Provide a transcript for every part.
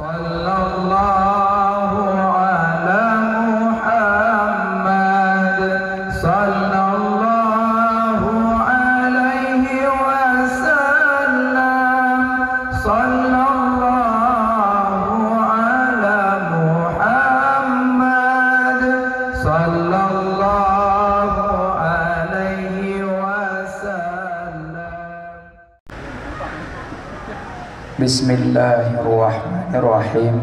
Sallallahu ala Muhammad, sallallahu alaihi wasallam, sallallahu ala Muhammad, sallallahu alaihi wasallam. Bismillahirrahmanirrahim.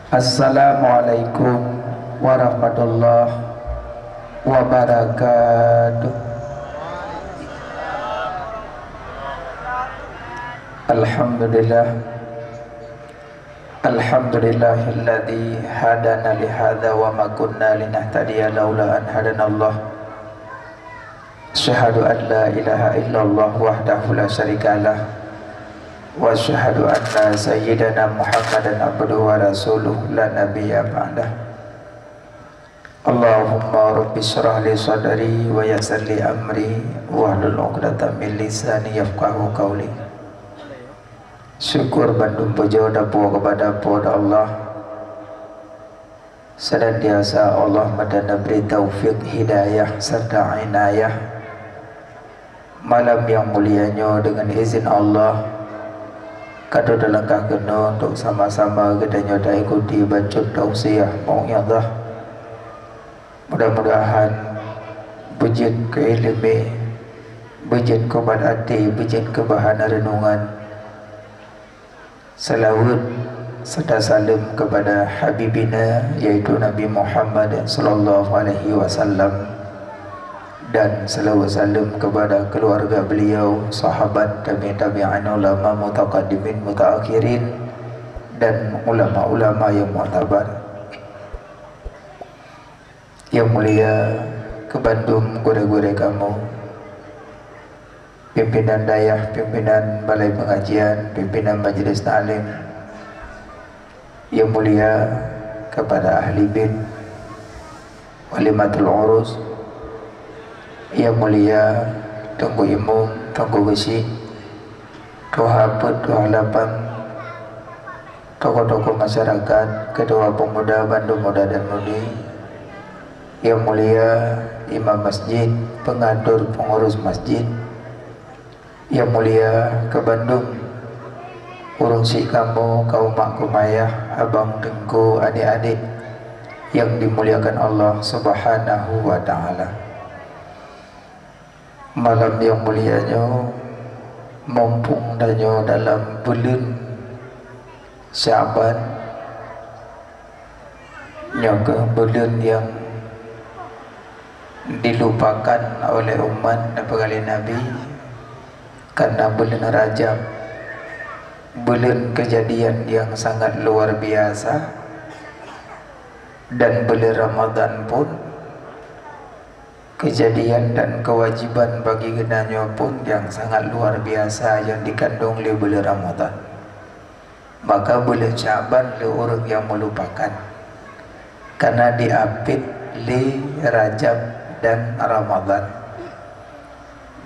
Assalamualaikum warahmatullahi wabarakatuh. Alhamdulillah, alhamdulillahilladzi hadana lihadza wa ma kunna linahtadiya laula an hadanallah. Asyhadu an la ilaha illallah wahdahu la syarikalah wa asyhadu anna sayyidana Muhammadan abduhu wa rasuluhu la nabiyya ba'dah. Allahumma rabbi shrah li sadri wa yassir li amri wahlul 'uqdatam min lisani yafqahu qawli. Syukur bandung puja dapu kepada Allah. Senantiasa Allah madana beri taufik, hidayah serta inayah. Malam yang mulianya dengan izin Allah kado dalam kena untuk sama-sama kita nyata ikuti baca tausiah mau'izah. Mudah-mudahan bujit ke ilmu, bujit ke hati, bujit ke bahan renungan, salawat serta salam kepada habibina yaitu Nabi Muhammad sallallahu alaihi wasallam, dan salawat salam kepada keluarga beliau, sahabat, tabi'in, ulama mutaqaddimin, mutaakhirin, dan ulama-ulama yang mu'tabar. Yang mulia ke Bandung, gure-gure kamu, pimpinan dayah, pimpinan balai pengajian, pimpinan majelis ta'lim. Yang mulia kepada ahli bid, walimatul urus. Yang mulia Tunggu Imum, Tunggu Besi, Tuha Put, Tuha Lapan, tokoh-tokoh masyarakat, Ketua Pemuda Bandung Muda dan Mudi. Yang mulia Imam Masjid, pengatur pengurus masjid. Yang mulia ke Bandung, urungsi kamu, kaum mak kumayah, abang tengku, adik-adik yang dimuliakan Allah subhanahu wa ta'ala. Malam yang mulianya, mumpung danyo dalam bulan Syaban, nyoga bulan yang dilupakan oleh umat Nabi Nabi karena bulan Rajab, bulan kejadian yang sangat luar biasa, dan bulan Ramadan pun kejadian dan kewajiban bagi genanya pun yang sangat luar biasa yang dikandung oleh bulan Ramadan. Maka bulan Syaban le orang yang melupakan karena diapit le Rajab dan Ramadan.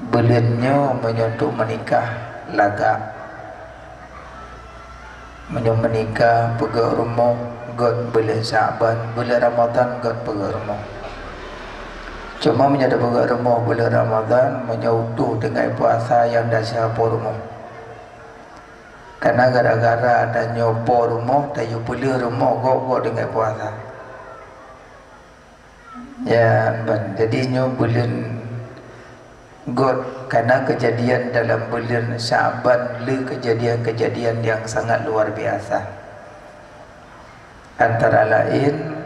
Bulannya menyentuh menikah laga, menikah pegak rumah god bulan Syaban, bulan Ramadan god pegak rumah. Cuma menyada pegak rumah bulan Ramadan menyautuh dengan puasa yang dah siapa rumah. Karena gara-gara ada nyopo rumah, tayu pula rumah gok dengan puasa. Ya, jadinya bulan God karena kejadian dalam bulan Syaban le kejadian-kejadian yang sangat luar biasa. Antara lain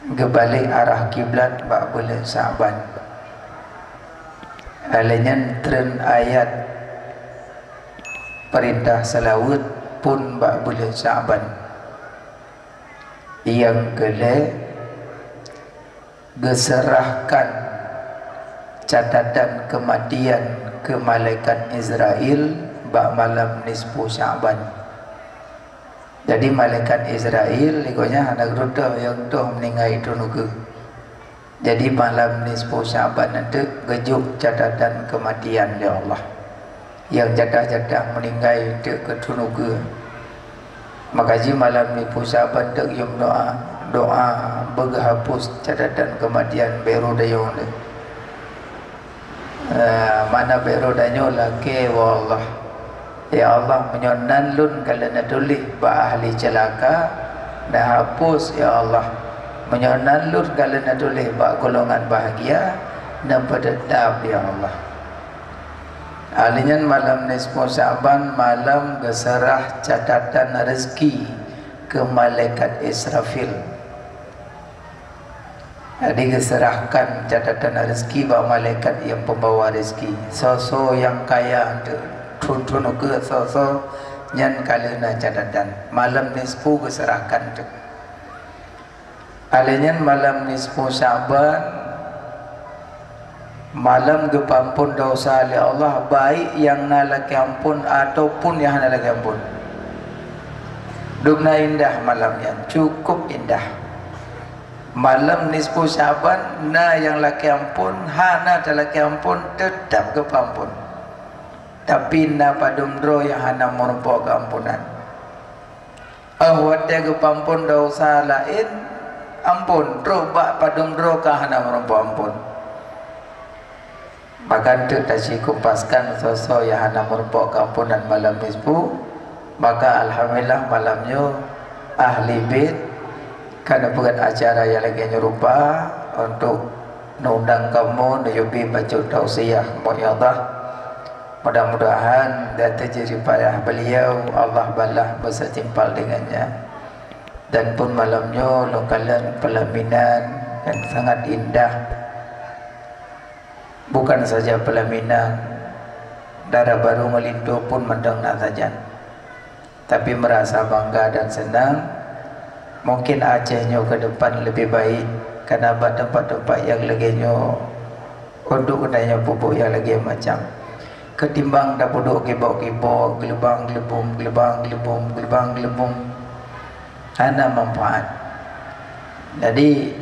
gebalik arah kiblat bak bulan Syaban. Alanya tren ayat perintah salawat pun bak bulan Syaban. Yang kedua, geserahkan catatan kematian ke malaikat Israel bak malam nisfu Syaban. Jadi malaikat Israel ikutnya anak ruta yang tu meninggal itu nuga. Jadi malam nisfu Syaban nanti gejuk catatan kematian dia Allah. yang jadah-jadah meninggal dek ke tunuga. Makaji malam ni puasa bantek yang doa berhapus catatan kematian beru dayong ni. Mana beru dayong laki wallah. Ya Allah menyonan lun kalau nak tulis ba ahli celaka dah hapus ya Allah. Menyonan lun kalau nak tulis ba golongan bahagia dan pededap ya Allah. Alinya malam nisfu Syaban malam geserah catatan rezeki ke malaikat Israfil. Jadi geserahkan catatan rezeki bagi malaikat yang pembawa rezeki. So yang kaya tun ke so nyan kalena catatan. Malam nisfu geserahkan tu. Alinya malam nisfu Syaban malam gepampun dosa oleh Allah, baik yang nalaki ampun ataupun yang nalaki ampun. Dukna indah malamnya, cukup indah. Malam nisfu Syaban na yang laki ampun, hana laki ampun tetap gepampun. Tapi na padumdro yang hana merupakan keampunan. Ahwat dia gepampun dosa lain ampun, roba padumdro ka hana merupakan ampun. Maka itu tak kupaskan sosok yang hanya merupakan keampunan malam nisfu. Maka alhamdulillah malamnya ahli bait karena buat acara yang lagi nyerupa untuk undang kamu nyubi baca tausiah muyadah. Mudah-mudahan dan terjadi payah beliau Allah balah bersetimpal dengannya. Dan pun malamnya lokalan pelaminan yang sangat indah. Bukan saja pelaminan, darah baru melintu pun mendengar saja. Tapi merasa bangga dan senang. Mungkin Acehnya ke depan lebih baik karena tempat-tempat yang lagi untuk kedainya pupuk yang lagi macam ketimbang dah duduk kibau-kibau, gelebang-gelebum, ada manfaat. Jadi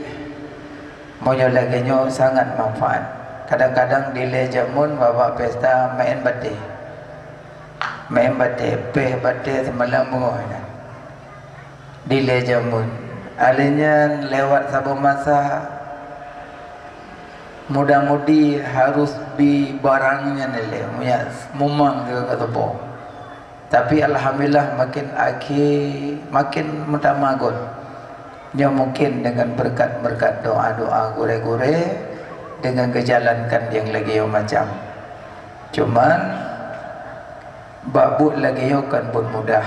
moyo lagi sangat manfaat. Kadang-kadang di lejamun bawa pesta main batik, peh batik semalam mengolah di lejamun. Alinya lewat satu masa muda-mudi harus di barangnya nilai, mumang ke ketepuk. Tapi alhamdulillah makin makin mutamagot. Dia mungkin dengan berkat doa-doa gure-gure dengan kejalankan yang lagi macam. Cuman babut lagi kan pun mudah.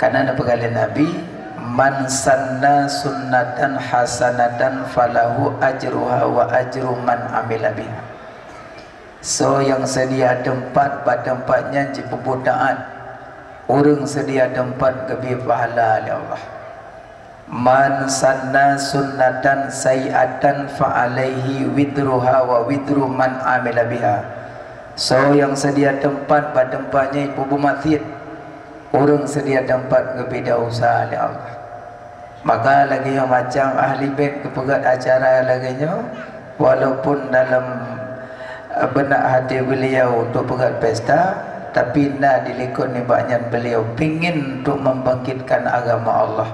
Karena apa kali Nabi, man sanna sunnatan hasanatan falahu ajruha wa ajru man amila biha. So yang sedia tempat pada tempatnya jipubudaan, orang sedia tempat kebi pahala oleh Allah. Man sanna sunnatan sayi'atan fa'alaihi widruha wa widru man amila biha. So yang sedia tempat pada tempatnya ibu masjid, orang sedia tempat kebeda usaha oleh Allah. Maka lagi yang macam ahli bait kepegat acara lagi walaupun dalam benak hati beliau untuk pegat pesta, tapi nak dilikut ni banyak beliau pingin untuk membangkitkan agama Allah.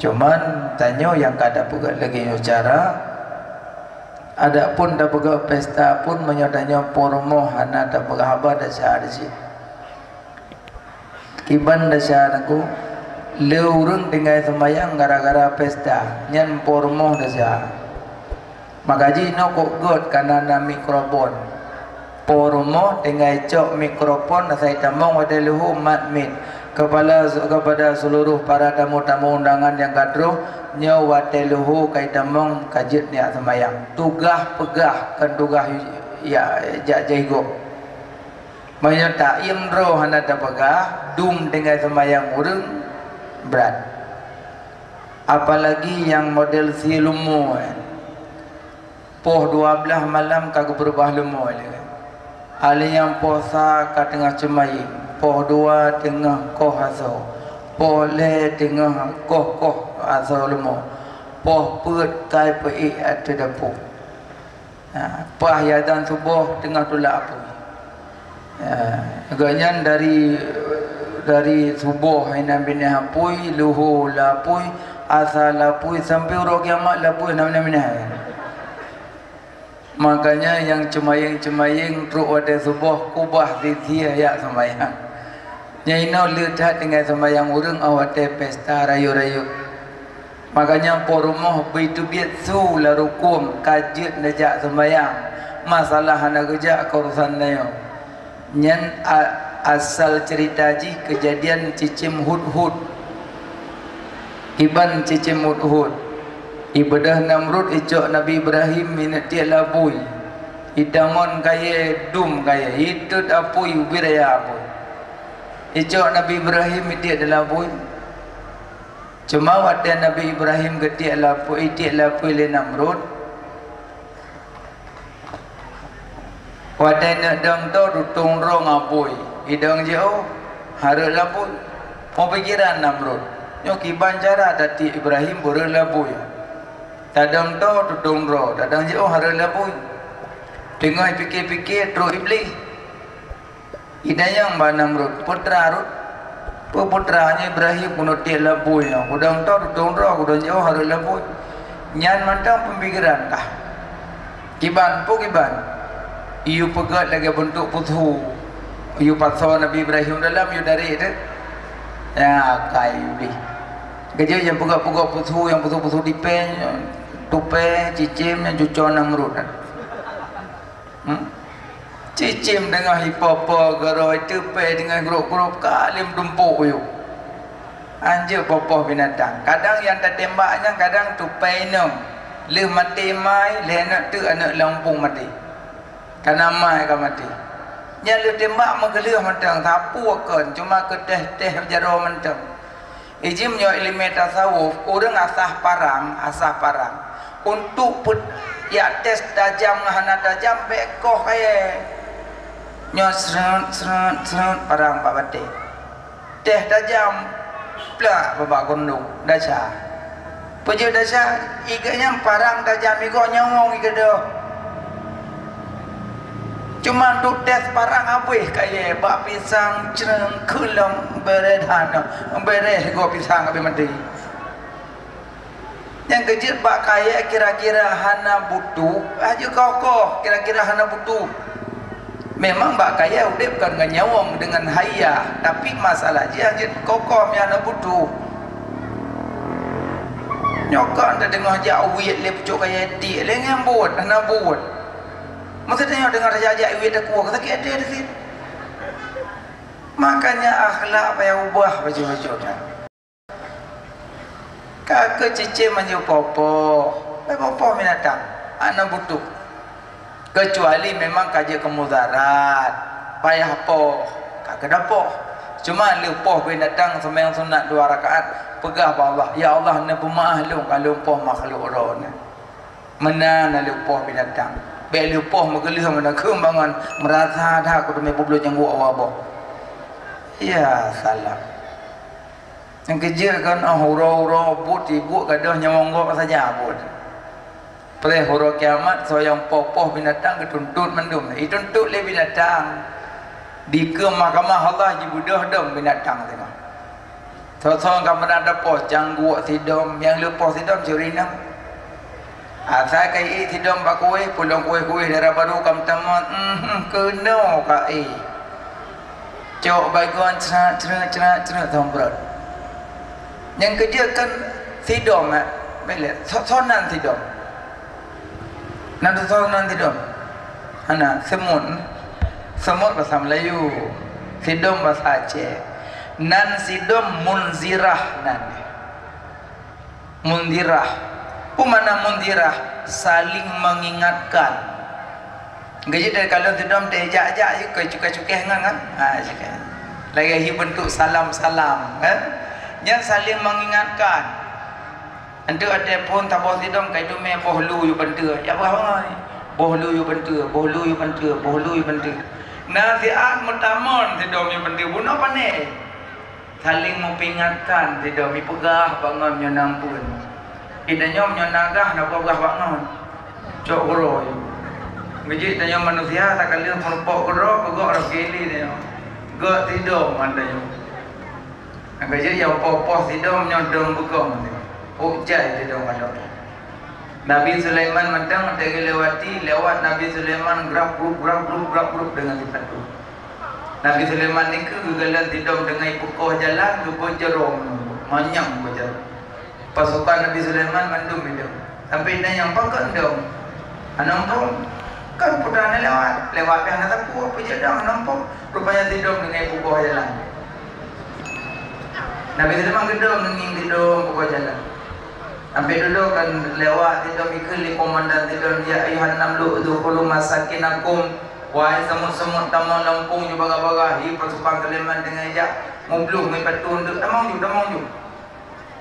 Cuman tanya yang kada pegat lagi cara, ada pun dah pegat pesta pun menyodanya pormo hana dah pegat habar dah syahad si kiban dah syahad aku leurung dengan semayang gara-gara pesta nyan pormo dah syahad. Makaji no kok god karena na mikrofon pormo dengan cok mikrofon saya tamong wadeluhu matmin kepada seluruh para tamu-tamu undangan yang kadro nyawa teluhu kaitamong kajit niat semayang tugah pegah kan tugah ya jajigo menyata imro hana pegah dum dengan semayang urang berat, apalagi yang model si lumu poh 12 malam kagak berubah lumu ali yang posa ka tengah cemai poh 2 tengah koh aso poh le tengah koh aso lumu poh put kai pei ate dapu pah yadan subuh tengah tulak apu Agaknya dari subuh ina bini hapui, luhur lapui, asal lapui, sampai urut kiamat lapui namanya. Makanya yang cemayang teruk pada subuh kubah zizia ya sembahyang. Nyaino lihat dengan sembahyang urang awak pesta rayu-rayu. Makanya porumah begitu biatsu la rukum kajit najak sembahyang. Masalah hana kerja urusan nayo. Nyan asal cerita ji kejadian cicim hud-hud. Iban cicim hud-hud. Ibadah Namrud icok Nabi Ibrahim minat dia labui. Idangon kaya dum kaya itu apui wiraya apui. Icok Nabi Ibrahim dia adalah labui. Cuma waktu Nabi Ibrahim dia lapui le Namrud. Waktu nak dang tu dutung rong apui. Idang jauh harus lapui. Mau pikiran Namrud. Nyoki bancara tadi Ibrahim boleh lapui. Tadang tu dutung rong. Tadang jauh harus lapui. Tengah fikir-fikir terus iblis. Idayang ba Namrud putra Rud. Putranya Ibrahim kuno dia lapui. Udang tu dutung rong. Udang jauh harus lapui. Nyan mantap pemikiran dah. Kiban. Iu pegat lagi bentuk putu. Iu pasal Nabi Ibrahim dalam iu dari itu. Ya kayu di. Kerja yang pegat-pegat putu yang putu-putu dipen, tupe, cicim yang cucuk Namrud. Cicim dengan hipopo geroi tupe dengan grup-grup kalim tumpuk iu. Anjir popoh binatang. Kadang yang tak tembaknya kadang tupe nom. Le mati mai, le anak tu anak lampung mati. Karena mai kan mati. Nya lu tembak mengeluh mentang sapu akan cuma ke teh jaro mentang. Ijim nyo ilmu tasawuf urang asah parang untuk put ya tes tajam ngahana tajam bekoh kaya nyo serut parang pak bate. Teh tajam plak babak gondong dasar. Peje dasar iganya parang tajam igo nyawong igado. Cuma duk tes parang habis kaya bak pisang cereng kulam beredana bereh go pisang habis mati. Yang kecil bak kaya kira-kira hana butuh aja kokoh kira-kira hana butuh. Memang bak kaya udip kan nyawang dengan haya tapi masalah je aja kokoh mi hana butuh. Nyokak anda dengar jauh wit le pucuk kaya ti le ngambut hana buat. Maksudnya dengar saja iwit aku sakit ada di sini. Makanya akhlak payah ubah baju-bajunya. Kakak cici manju popo, popo binatang, anak butuh. Kecuali memang kaji kemudarat, payah poh, kakak dapoh. Cuma lupoh binatang sembahyang sunat 2 rakaat, pegah Allah. Ya Allah, ni pemaah lu kalau poh makhluk roh ni. Mana nak lupoh binatang? Beli poh mengeluh mana kembangan merasa dah aku demi publik yang gua awak. Ya salah. Yang kerja kan hura-hura but ibu kadah nyawang gua saja but. Pada hura kiamat soyang poh binatang ketuntut mendum. Dituntut le binatang. Di ke mahkamah Allah jibudah dom binatang tengah. Sosong kamu ada poh janggu sidom yang lepoh sidom curinam. Asal kai tidom ba kuih pulang kuih darah baru kam tamat kena kai cok baguan cerah tombrat yang kerja kan tidom bele sonan tidom nanti sonan tidom ana semut bahasa Melayu tidom bahasa Aceh nan sidom munzirah Pemana mundirah saling mengingatkan. Gaji dari kalau tidom tejak-jak cukai-cukai ngan. Cukai. Lagi bentuk salam-salam kan. Yang saling mengingatkan. Anda ada pun tabah tidom kai tu me bohlu yu bentu. Ya apa ni? Bohlu yu bentu. Nasihat mutamon tidom yu bentu bunuh pane. Saling memperingatkan tidom ipegah bangun nyenang pun. Ida nyom nyo nagah nak pegah bangun. Cok roy. Ngejit tanya manusia tak kali pun kerok rak kili dia. Gak tidur mandanya. Ngejit yang pos tidur nyodong bukong. Ujai tidur ada. Nabi Sulaiman mentang lewat Nabi Sulaiman gerak grup dengan sifat tu. Nabi Sulaiman ni ke gegalan tidur dengan ipukoh jalan ke jerong manyam baca. Pasukan Nabi Sulaiman mandum itu. Sampai dia yang pakai dong. Nampak kan putana lewat yang nak tahu apa je dah nampak rupanya tidur dengan ipukoh jalan. Nabi Sulaiman gedung dengan tidur ipukoh jalan. Sampai dulu kan lewat tidur ikut komandan tidur ya ayuhan namlu udkhulu masakinakum. Wahai semut-semut tamang lampung ju baga-baga hi pasukan Sulaiman dengan ejak ngoblong mai patun tu tamang ju.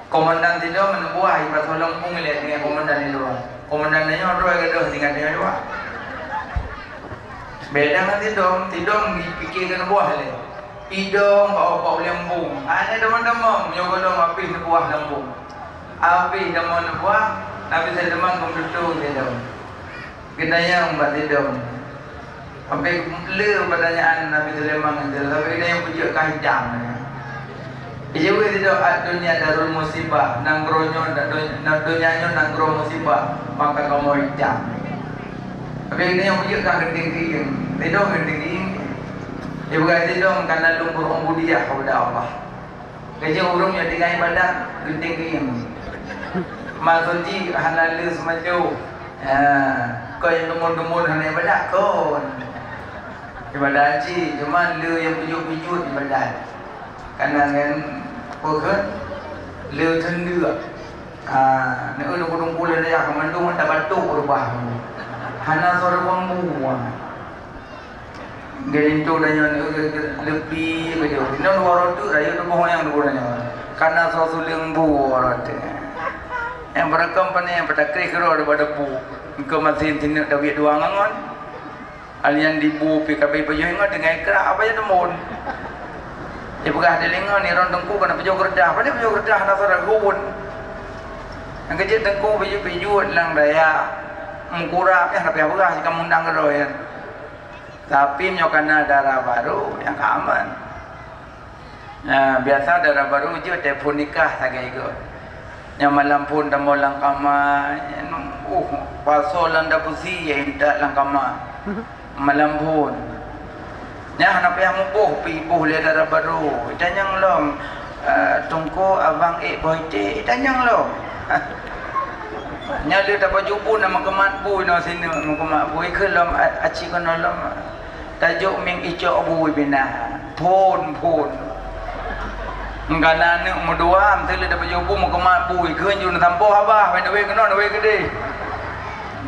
Komandan tidur menebuah hi pasukan lampung lihat dengan komandan di luar. Komandan nya orang gaduh dengan dia dua. Beda dengan tidur dipikirkan buah le. Hidung bau lembung. Ada teman-teman nyogolong api buah lembung. Api demon buah Nabi Sulaiman kumdutu dia. Kedanya umat tidur. Sampai le pertanyaan Nabi Sulaiman itu, tapi dia yang pujuk kahidang. Ia tidak dunia darul musibah, nangronyo dunianya nanggro musibah, maka kamu hidang. Tapi dia yang pujuk kah genting king, tidur genting king. Ia bukan tidur karena lumpur ubudiyah kepada Allah. Kerja urungnya dengan ibadat genting king. Maksudnya halal semacam, kau yang dumur hanya ibadat kon. Ibadat haji, cuma lu yang pijut-pijut ibadat. Karena kan, pokok lu sendiri. Nak lu kumpul dia, kemandung tak batuk berubah. Hana suara bambu. Gerintu dan yang lebih begitu. Ini luar itu, raya tu bohong yang luarnya. Karena suatu lembu orang tu. Yang berakam pandai yang pada kiri kerja daripada bu. Engkau masih tindak David dua ngangon. Alian dibu PKB baju hengat dengan ikra apa je temun. Dia pegah delingo ni ron tengku kena baju kerja. Apa dia baju kerja nak sara gun. Yang kerja tengku baju lang daya mengkurap ya tapi pegah jika mundang keroyan. Tapi nyokana darah baru yang aman. Nah, biasa darah baru je telefon nikah sagai go. Yang malam pun dah molang kama. Pasolan dah pusi ya indak lang kama. Malam pun ya nak payah mubuh pibuh le darah baru tanyang lom tungku abang boyte tanyang lom nya le tak baju pun nama kemat bu no sini nama kemat bu ke lom aci kono lom tajuk ming ijo bu bina pun ngana ne muduam tele tak baju bu mau kemat bu ke ju tampo abah wen we kono we gede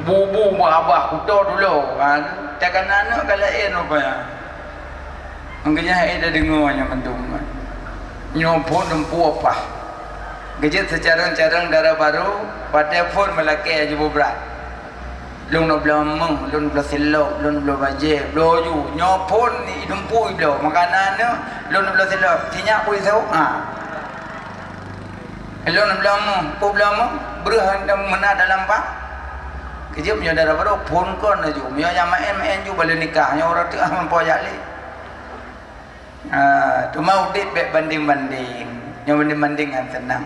bubu abah kudo dulu kan takkan anak kalau apa ya angkanya ada dengarnya mentuman nyopon dempu apa gejat secara darah baru pada phone melaki aja berat lung no blameng lung blasilo lung blabaje bloju nyopon ni dempu iblo makanannya lung blasilo tinyak pui sau lung blameng pu blameng berhan mana dalam pak kerja punya darah baru pun kon aja punya yang MN juga boleh nikahnya orang tu mempoyak le tu mau dit banding-banding yang banding-bandingan tenang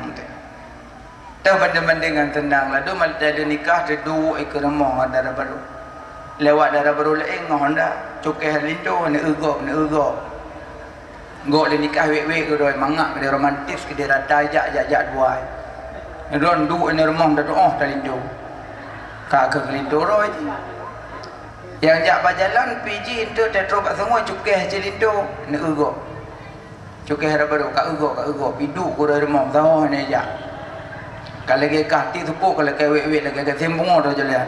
tu banding-bandingan tenang lah tu mal ada nikah ada dua ekor remah darah baru lewat darah baru le honda cukeh lindo ne ugo le nikah wek-wek ke mangak ke romantis ke dia rata ajak buai ron du ne remah dah doh dah lindo kakak lindo roy yang jak berjalan piji itu tetrobak semua cukeh celindo ne ugo cukeh ada baru kak ugo pidu ko dari rumah tahu ne jak kalau ke kati tepuk kalau ke wek lagi ke sembung dah jalan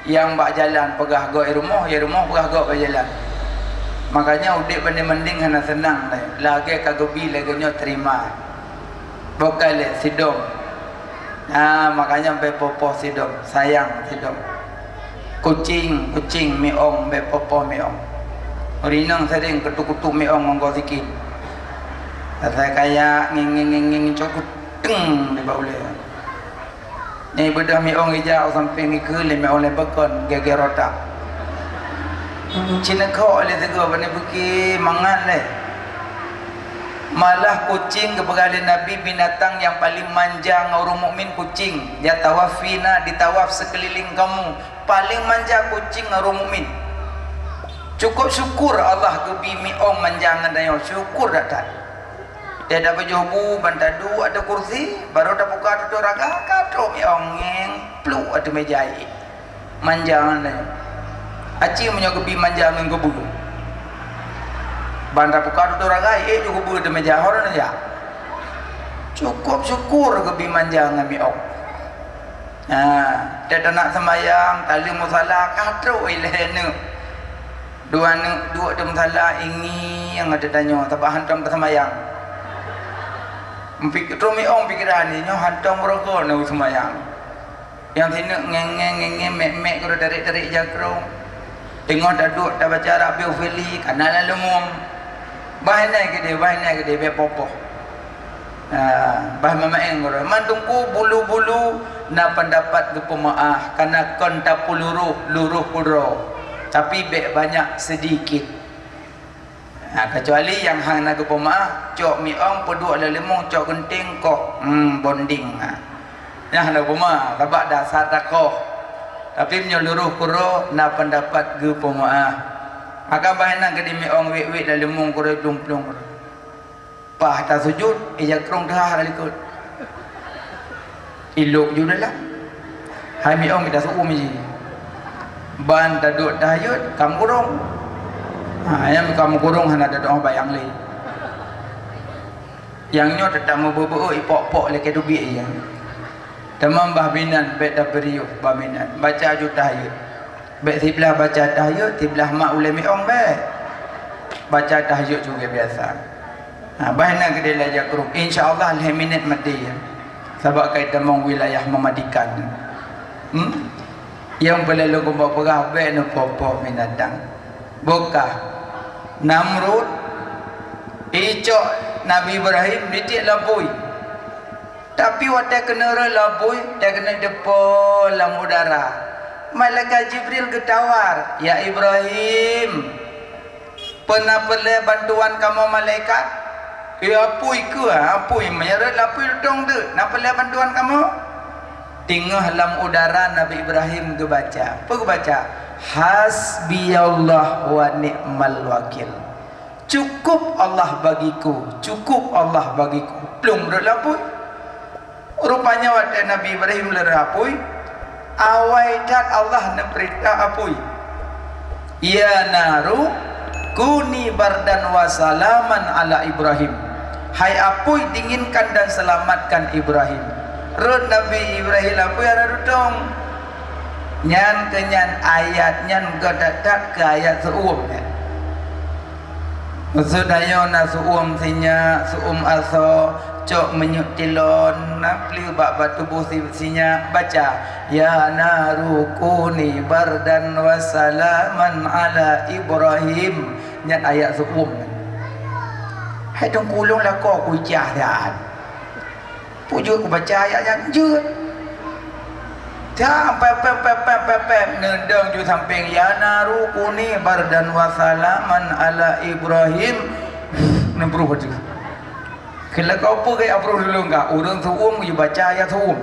yang bak jalan pegah go rumah pegah go berjalan makanya udik mending hana senang lagi kagobi lagi nyo terima bokal sidom. Makanya be popo sidom sayang sidom kucing meong be popo meong rinang sering ketuk-ketuk meong monggo sikit saya kayak nging cokut teng di bawah le Ni bedah mi ong ijau sampai mi ke le mi ong le bekon geger otak. Cina kau le tego bani pergi mangan le. Malah kucing kepada Nabi binatang yang paling manja orang mukmin kucing. Dia tawafina ditawaf sekeliling kamu. Paling manja kucing orang mukmin. Cukup syukur Allah kebi mi ong manjangan dayo. Syukur dak tak. Dia dah berjobu bantadu ada kursi baru dah buka tutup raga kato mi ong ngeng pluk ada meja air. Manjangan dayo. Aci punya kebi manjangan kebu. Bandar buka tutup raga juga kebu ada meja orang aja. Cukup syukur kebi manjangan mi ong. Nah, dia nak sembahyang tali musala kato ilahnya. Dua dem salah ini yang ada tanya tapi hantam sembahyang. Pikir romi ong pikiran ni nyo hantam mereka nak sembahyang. Yang sini ngeng mek kalau tarik jakrong. Tengok dah duduk dah baca Rabiul Fili kanal lemum. Bahana gede be popo. Bah mamaeng kalau mandungku bulu-bulu na pendapat gepemaah karena konta luruh puro. Tapi banyak sedikit. Kecuali yang hang nak pemaah cok mi ong peduk ala lemong cok genting kok bonding. Yang nak pemaah tabak dasar takoh. Tapi menyeluruh kuro na pendapat ge pemaah. Maka bahana gede mi ong wek ala lemong kuro plung. Pah ta sujud krong dah halikut. Ilok judalah. Hai mi ong kita suum ji. Ban daduk dayut kamu kurung. Yang kamu kurung hana daduk bayang le. Yang nyo tetap mau ipok-pok le ke dubi ya. Tamam bah binan bet da beriuk bah binan. Baca ajut dayut. Bet tiblah baca dayut, tiblah mak ulemi ong bet. Baca dayut juga biasa. Bahana gede la jakruk. Insya-Allah le minit mati ya. Sebab kait demong wilayah memadikan. Yang boleh lu kumpa perah baik nu popo binatang. Bokah Namrud icok Nabi Ibrahim ditik lapui. Tapi waktu kena lapui dia kena depo dalam udara. Malaikat Jibril ketawar, "Ya Ibrahim, pernah perlu bantuan kamu malaikat?" "Ya apui ke? Apui menyeret lapui dong tu. Nak perlu bantuan kamu?" Tengah dalam udara Nabi Ibrahim ke baca. Apa ke baca? Hasbiyallah wa ni'mal wakil. Cukup Allah bagiku. Cukup Allah bagiku. Belum berlapui. Rupanya waktu Nabi Ibrahim lerapui. Awai dat Allah nak perintah apui. Ya naru kuni bardan wa salaman ala Ibrahim. Hai apui dinginkan dan selamatkan Ibrahim. Rut Nabi Ibrahim apa yang ada dudung nyan kenyan ayat nyan gadadat ke ayat suum maksudnya na suum sinya suum aso cok menyuk tilon napli bak batu busi sinya baca ya naru kuni bardan wa salaman ala Ibrahim nyan ayat suum hai dong kulung lah kok kujah dah pujuk aku baca ayat-ayat je sampai nendang ju samping ya naru kuni bardan wa salaman ala Ibrahim nempruh baju kalau kau apa kaya apruh dulu enggak orang suum you baca ayat suum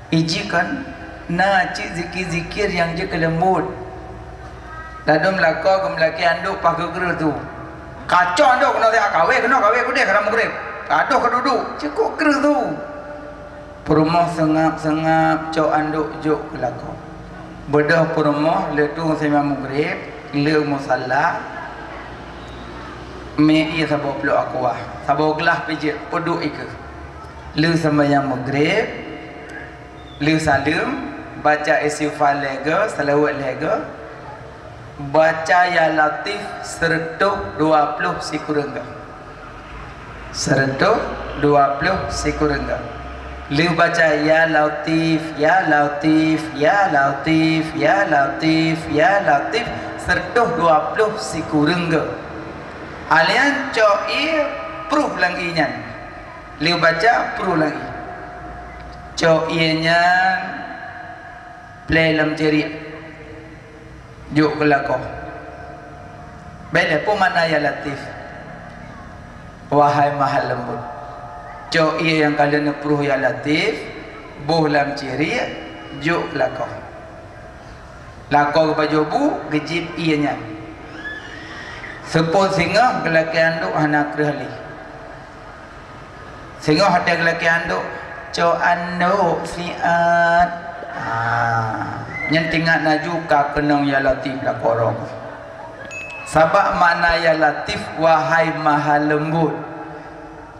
iji kan na cik zikir-zikir yang je kelembut dadum lakau kemelaki anduk pakai geril tu kacau anduk kena saya kawin kudek kerana mugrib aduh keduduk cukup kera tu perumah sengap cok anduk juk kelakau bedah perumah letung sema mugrib le musalla me ia sabo peluk akuah sabo gelah pijit uduk ike le sembahyang mugrib le salim baca istighfar lega selawat lega baca ya latif sertuk 20 sikurengga Serentuk 20 sikurengga. Liu baca ya latif, ya latif, ya latif, ya latif, ya latif sertuh 20 sikurengga. Alian coi pruh langinya. Liu baca pruh langi. Cok ianya play lam cerit juk kelako bele pun mana ya latif wahai maha lembut cok ia yang kalian nepruh ya latif buh lam cerit juk kelako lako kepada bu gejib ianya sepuluh singa kelaki anduk anak kerali singa hati kelaki anduk cok anduk siat nyentingat naju ka kenong ya latif la korong sabak makna ya latif wahai maha lembut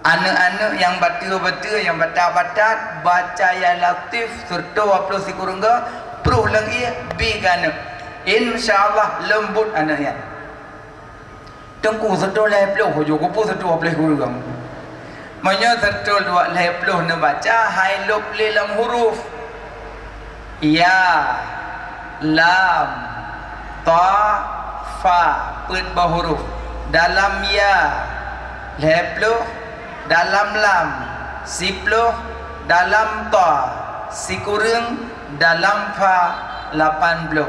anak-anak yang betul-betul yang batat-batat baca ya latif serta waplo si kurungga pruh lagi bigana insyaallah lembut anaknya tengku serta leplo hojo kupu serta waplo kurungga manya serta dua leplo ne baca hai lop lilam huruf ya lam ta fa put bahuruf dalam ya leplo dalam lam siplo dalam ta sikurung dalam fa 80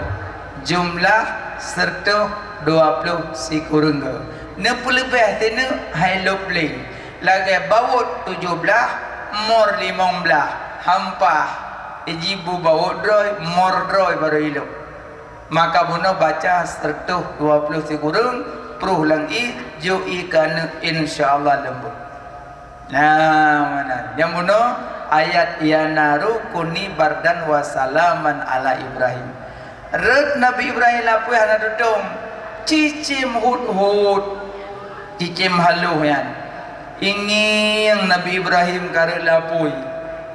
jumlah serta 20 sikurung ne pelebih tene hai lople lagi bawut 17 mor 15 hampah ijibu bawut droi mor droi baru hidup maka buno baca sertuh 20 sikurung pruh langi jo ikan insyaallah lembut nah mana yang buno ayat ya naru kuni bardan wa salaman ala Ibrahim red Nabi Ibrahim lapui hana dudung cicim hud cicim haluh yan ingin Nabi Ibrahim kare lapui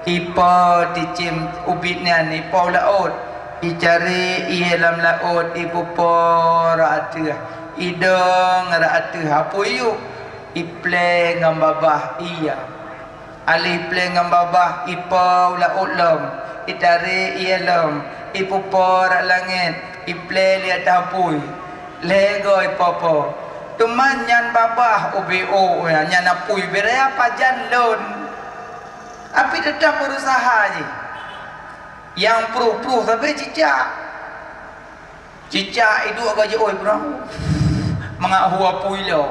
ipa dicim ubitnya ni pau laut dicari ialam laut ibu por atuh idong atu hapuyu iple ngambabah iya ali ple ngambabah ipa laut lam itari ialam ibu por langit iple liat hapuy lego ipopo tuman nyan babah ubo nyan apuy bere apa jan lon tapi tetap berusaha je yang pruh-pruh sampai cicak itu agak je oi bro mengahu apui lo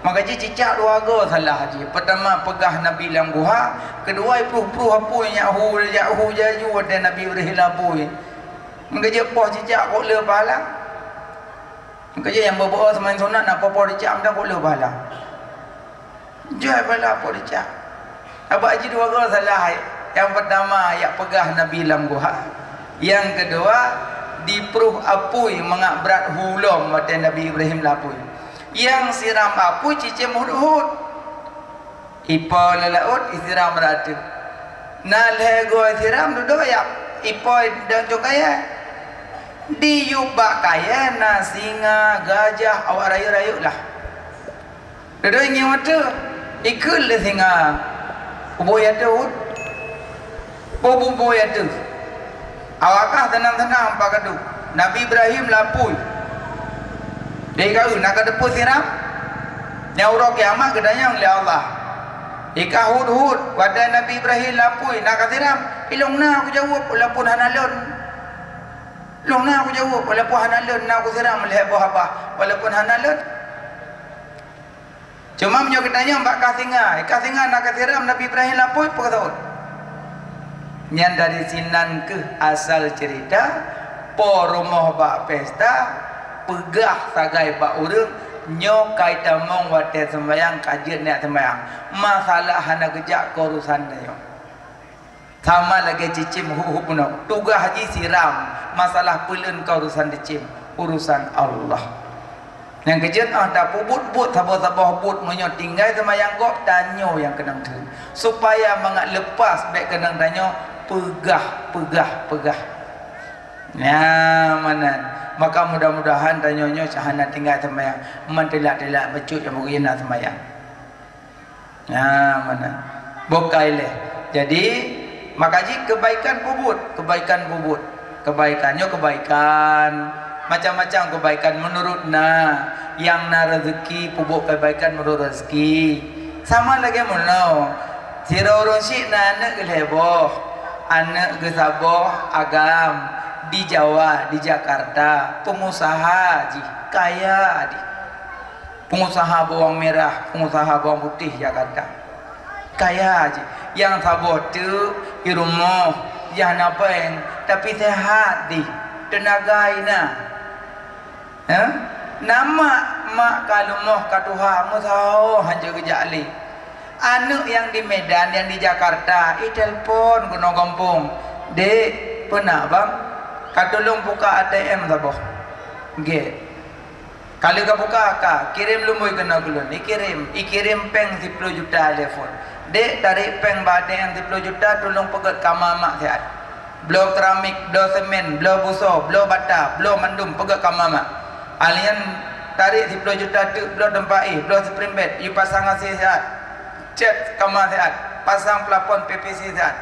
maka je cicak dua go salah je pertama pegah Nabi lam guha kedua pruh-pruh apui nyahu jaju ada Nabi Ibrahim apui maka je poh cicak kok le pahala maka je yang berbuat semain sunat nak poh cicak dah kok le pahala jai pahala poh cicak abah haji dua gol salah. Yang pertama yang pegah Nabi lam guha. Yang kedua dipruh apui mengak berat hulom mata Nabi Ibrahim lapui. Yang siram apui cicim hud-hud. Ipa lelaut isiram ratu. Nah lego isiram duduk ya. Ipa dan cokaya. Diyubak kaya na singa gajah awak rayu-rayu lah. Duduk ingin mata. Ikut le singa. Boya tu, boya tu. Awakah tenang-tenang pak kadu. Nabi Ibrahim lapui. Dia kau nak ada pun siram. Nyaurok kiamat kedanya oleh Allah. Ika hud pada Nabi Ibrahim lapui nak siram. Ilong na aku jawab walaupun hanalun. Ilong na aku jawab walaupun hanalun nak aku siram melihat buah apa walaupun hanalun. Cuma menyo ketanya mbak kasinga nak kasiram Nabi Ibrahim lapui apa kata nyan dari sinan ke asal cerita po rumah bak pesta pegah sagai bak urang nyo kaita mong wate sembayang kajian nak sembayang masalah hana kejak urusan dayo sama lagi cicim hukum tugas haji siram masalah pulun urusan dicim urusan Allah. Yang kejut tak pubut sabar-sabar put menyo tinggal semayang gop tanyo yang kenang tu supaya mengak lepas baik kenang tanyo pegah. Ya mana maka mudah-mudahan tanyonyo sahana tinggal semayang mentelak-telak becut yang mungkin nak semayang. Ya mana bokai leh. Jadi makaji kebaikan pubut, kebaikannya kebaikan macam-macam kebaikan menurut yang rezeki pupuk kebaikan menurut rezeki sama lagi mono sira urun sik na nak leboh anak ke Sabah agam di Jawa, di Jakarta, pengusaha ji, kaya di. Pengusaha bawang merah, pengusaha bawang putih Jakarta. Kaya ji. Yang Sabah tu di rumah jangan apa yang tapi sehat di tenaga ina. Nama mak kalau moh katuha musau hanja kejali. Anak yang di Medan, yang di Jakarta, telepon guna kampung. Dek, pernah bang? Katolong buka ATM Sabah. Ge. Kalau kau buka kak, kirim lumui kena gulun. Ikirim peng 10 juta telefon. Dek tarik peng ATM 10 juta, tolong pegat kamar mak sehat. Blow keramik, blow semen, blow buso, blow bata, blow mandum, pegat kamar mak. Alian tarik 10 juta tu, blow tempat blow spring bed, you pasang asih sehat. Cat kamar sehat, pasang pelapon PPC sehat.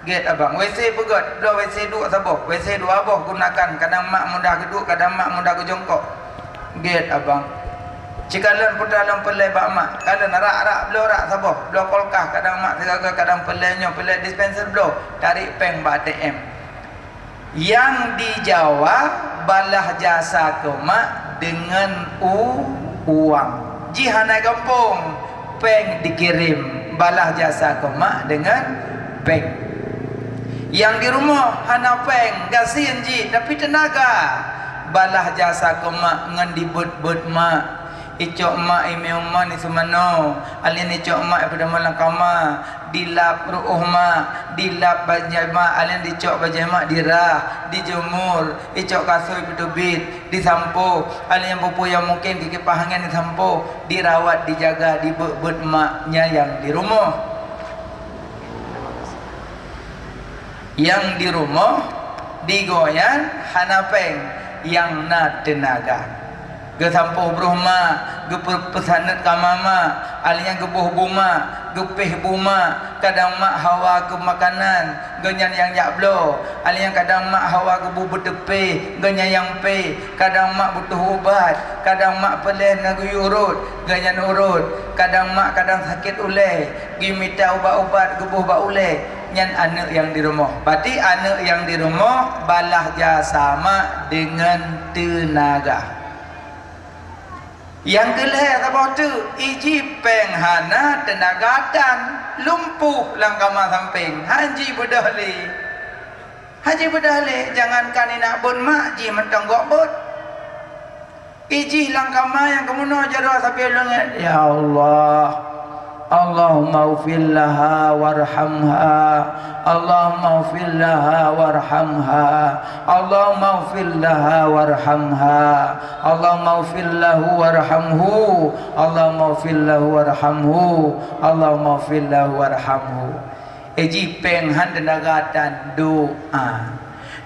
Get abang, WC pegat, blow WC dua Sabah, WC dua abah gunakan. Kadang mak mudah keduk, kadang mak mudah ke jongkok. Get abang. Cikalan putaran pelai bak mak, kadang rak blow rak Sabah, blow kolkah, kadang mak segaga, kadang pelainya, pelai dispenser blow, tarik peng bak ATM. Yang di Jawa balah jasa ke mak dengan uang. Jihanai kampung peng dikirim balah jasa ke mak dengan peng. Yang di rumah hana peng gasin ji tapi tenaga balah jasa ke mak ngan dibut-but mak. Icok mak ime mak ni semano alin icok mak pada malam kama dilap ruuh mak dilap bajai mak alin dicok bajai mak dirah dijemur icok kasoi betubit disampo alin yang pupu yang mungkin kiki pahangan disampo dirawat dijaga dibut-but maknya yang di rumah. Yang di rumah digoyan hanapeng yang na tenaga. Ge sampo bruhma, ge pesanat kamama, alinya ge buh buma, ge peh buma, kadang mak hawa ke makanan, ge yang yakblo, alinya kadang mak hawa ke bubu tepe, ge yang pe, kadang mak butuh ubat, kadang mak peleh na ge urut, ge urut, kadang mak kadang sakit uleh, ge minta ubat-ubat ge buh ba uleh, nyan anak yang di rumah. Berarti anak yang di rumah balah jasa mak dengan tenaga. Yang kelih apa tu iji penghana tenaga dan lumpuh langkama samping haji bedahli jangankan nak bun mak ji mentang gok bot iji langkama yang kemuno jaro sampai langit ya Allah Allahumma ufil laha warhamha Allahumma ufil laha warhamha Allahumma ufil laha warhamha Allahumma ufil lahu warhamhu Allahumma ufil lahu warhamhu Allahumma ufil lahu warhamhu. Eji penghan tenaga dan doa